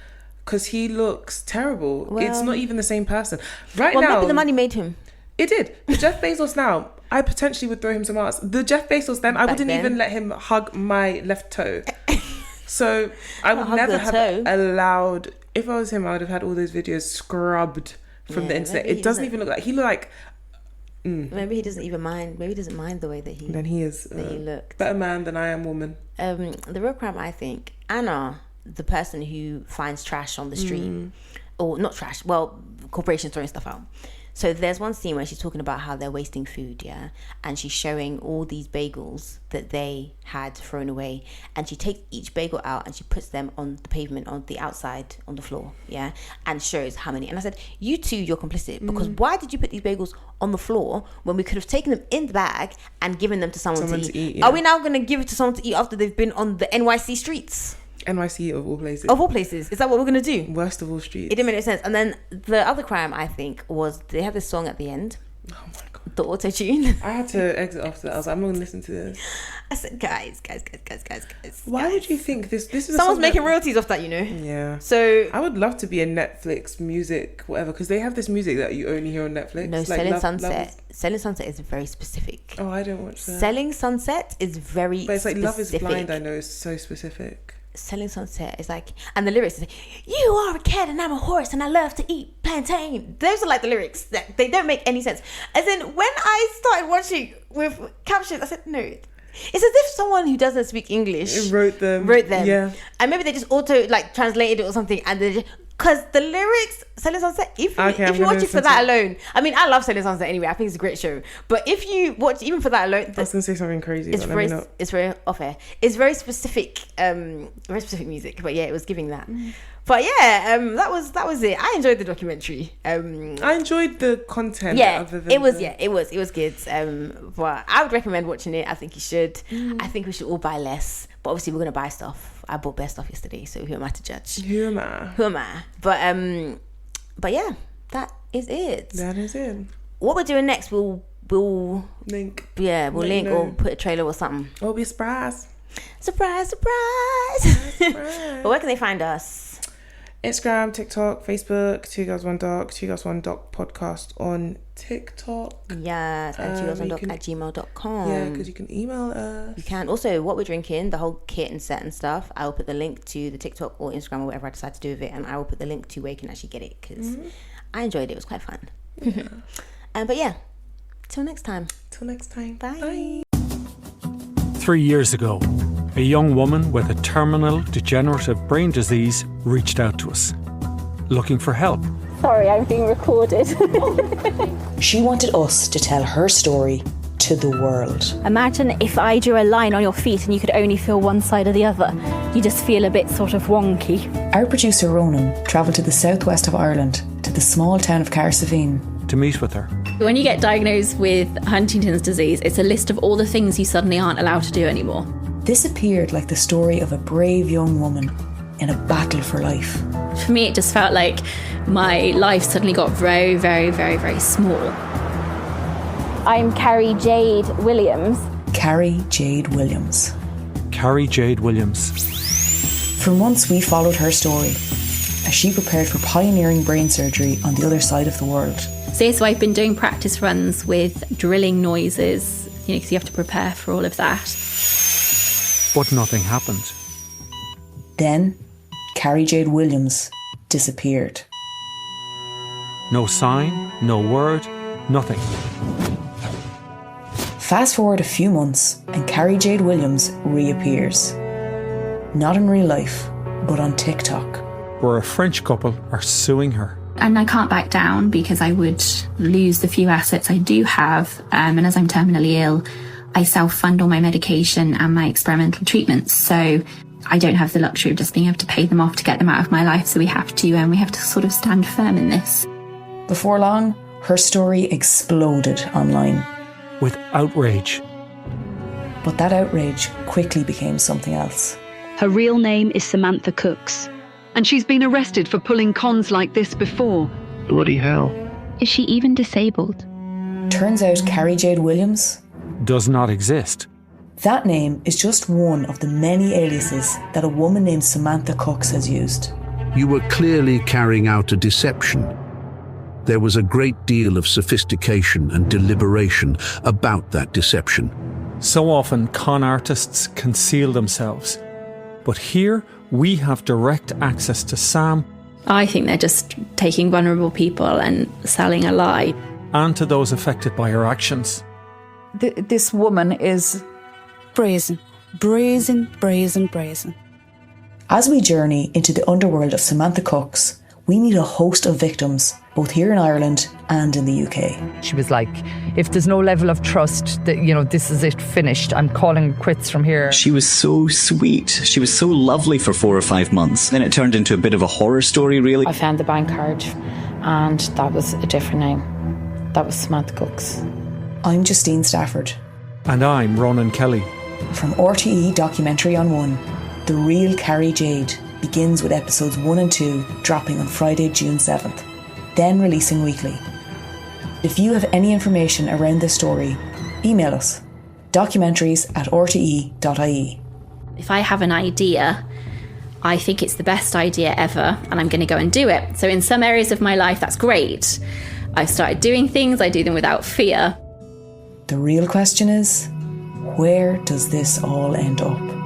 because he looks terrible. Well, it's not even the same person. Right well, now, maybe the money made him. It did. Jeff Bezos now, I potentially would throw him some ass. The Jeff Bezos then, I wouldn't even let him hug my left toe. So I would never have allowed, if I was him, I would have had all those videos scrubbed from the internet. It doesn't even look like, he looked like... Maybe he doesn't even mind. Maybe he doesn't mind the way that he... Then he is he looked. Better man than I am woman. The real crime, I think, Anna, the person who finds trash on the street, or not trash, well, corporations throwing stuff out. So there's one scene where she's talking about how they're wasting food, yeah? And she's showing all these bagels that they had thrown away. And she takes each bagel out and she puts them on the pavement, on the outside, on the floor, yeah? And shows how many. And I said, you two, you're complicit. Because why did you put these bagels on the floor when we could have taken them in the bag and given them to someone to eat? Yeah. Are we now going to give it to someone to eat after they've been on the NYC streets? NYC of all places. Of all places. Is that what we're going to do? Worst of all streets. It didn't make any sense. And then the other crime, I think, was they had this song at the end. Oh my God. The auto-tune. I had to exit after that. I was like, I'm not going to listen to this. I said, guys. Why would you think this is someone's making royalties off that, you know? Yeah. So I would love to be a Netflix music, whatever, because they have this music that you only hear on Netflix. No, like Selling Sunset. Selling Sunset is very specific. Oh, I don't watch that. Selling Sunset is very specific. But it's like Love is Blind, I know, is so specific. Selling Sunset is like, and the lyrics is like, you are a cat and I'm a horse and I love to eat plantain. Those are like the lyrics that they don't make any sense. As in, when I started watching with captions, I said, no, it's as if someone who doesn't speak English wrote them. Yeah. And maybe they just auto like translated it or something, and they just, because the lyrics, Selling Sunset, if you watch it for that alone, I mean, I love Selling Sunset anyway. I think it's a great show. But if you watch even for that alone, I was gonna say something crazy. It's very off air. It's very specific music. But yeah, it was giving that. But yeah, that was it. I enjoyed the documentary. I enjoyed the content. Yeah, it was good. But I would recommend watching it. I think you should. I think we should all buy less. But obviously, we're gonna buy stuff. I bought bare stuff yesterday, so who am I to judge? Who am I? But yeah, that is it. That is it. What we're doing next, we'll link. Yeah, we'll link or put a trailer or something. It'll be a surprise. Surprise. But where can they find us? Instagram, TikTok, Facebook, 2 Girls 1 Doc, 2 Girls 1 Doc podcast on TikTok. Yes, and 2girls1doc@gmail.com. Yeah, because you can email us. You can. Also, what we're drinking, the whole kit and set and stuff, I will put the link to the TikTok or Instagram or whatever I decide to do with it, and I will put the link to where you can actually get it, because I enjoyed it. It was quite fun. Yeah. But yeah, till next time. Bye. 3 years ago, a young woman with a terminal degenerative brain disease reached out to us, looking for help. Sorry, I'm being recorded. She wanted us to tell her story to the world. Imagine if I drew a line on your feet and you could only feel one side or the other. You just feel a bit sort of wonky. Our producer Ronan travelled to the southwest of Ireland, to the small town of Carsavine, to meet with her. When you get diagnosed with Huntington's disease, it's a list of all the things you suddenly aren't allowed to do anymore. This appeared like the story of a brave young woman in a battle for life. For me, it just felt like my life suddenly got very, very, very, very small. I'm Carrie Jade Williams. Carrie Jade Williams. Carrie Jade Williams. For months we followed her story as she prepared for pioneering brain surgery on the other side of the world. So I've been doing practice runs with drilling noises, because you have to prepare for all of that. But nothing happened. Then, Carrie Jade Williams disappeared. No sign, no word, nothing. Fast forward a few months and Carrie Jade Williams reappears. Not in real life, but on TikTok. Where a French couple are suing her. And I can't back down because I would lose the few assets I do have. And as I'm terminally ill, I self-fund all my medication and my experimental treatments. So I don't have the luxury of just being able to pay them off to get them out of my life. So we have to sort of stand firm in this. Before long, her story exploded online. With outrage. But that outrage quickly became something else. Her real name is Samantha Cooks. And she's been arrested for pulling cons like this before. Bloody hell. Is she even disabled? Turns out Carrie Jade Williams does not exist. That name is just one of the many aliases that a woman named Samantha Cooks has used. You were clearly carrying out a deception. There was a great deal of sophistication and deliberation about that deception. So often con artists conceal themselves. But here we have direct access to Sam. I think they're just taking vulnerable people and selling a lie. And to those affected by her actions. This woman is brazen. As we journey into the underworld of Samantha Cooks, we meet a host of victims, both here in Ireland and in the UK. She was like, if there's no level of trust, that this is it, finished. I'm calling quits from here. She was so sweet. She was so lovely for 4 or 5 months. Then it turned into a bit of a horror story, really. I found the bank card and that was a different name. That was Samantha Cooks. I'm Justine Stafford. And I'm Ronan Kelly. From RTE Documentary on 1, The Real Carrie Jade begins with episodes 1 and 2 dropping on Friday, June 7th, then releasing weekly. If you have any information around this story, email us, documentaries@rte.ie. If I have an idea, I think it's the best idea ever and I'm going to go and do it. So in some areas of my life, that's great. I've started doing things, I do them without fear. The real question is, where does this all end up?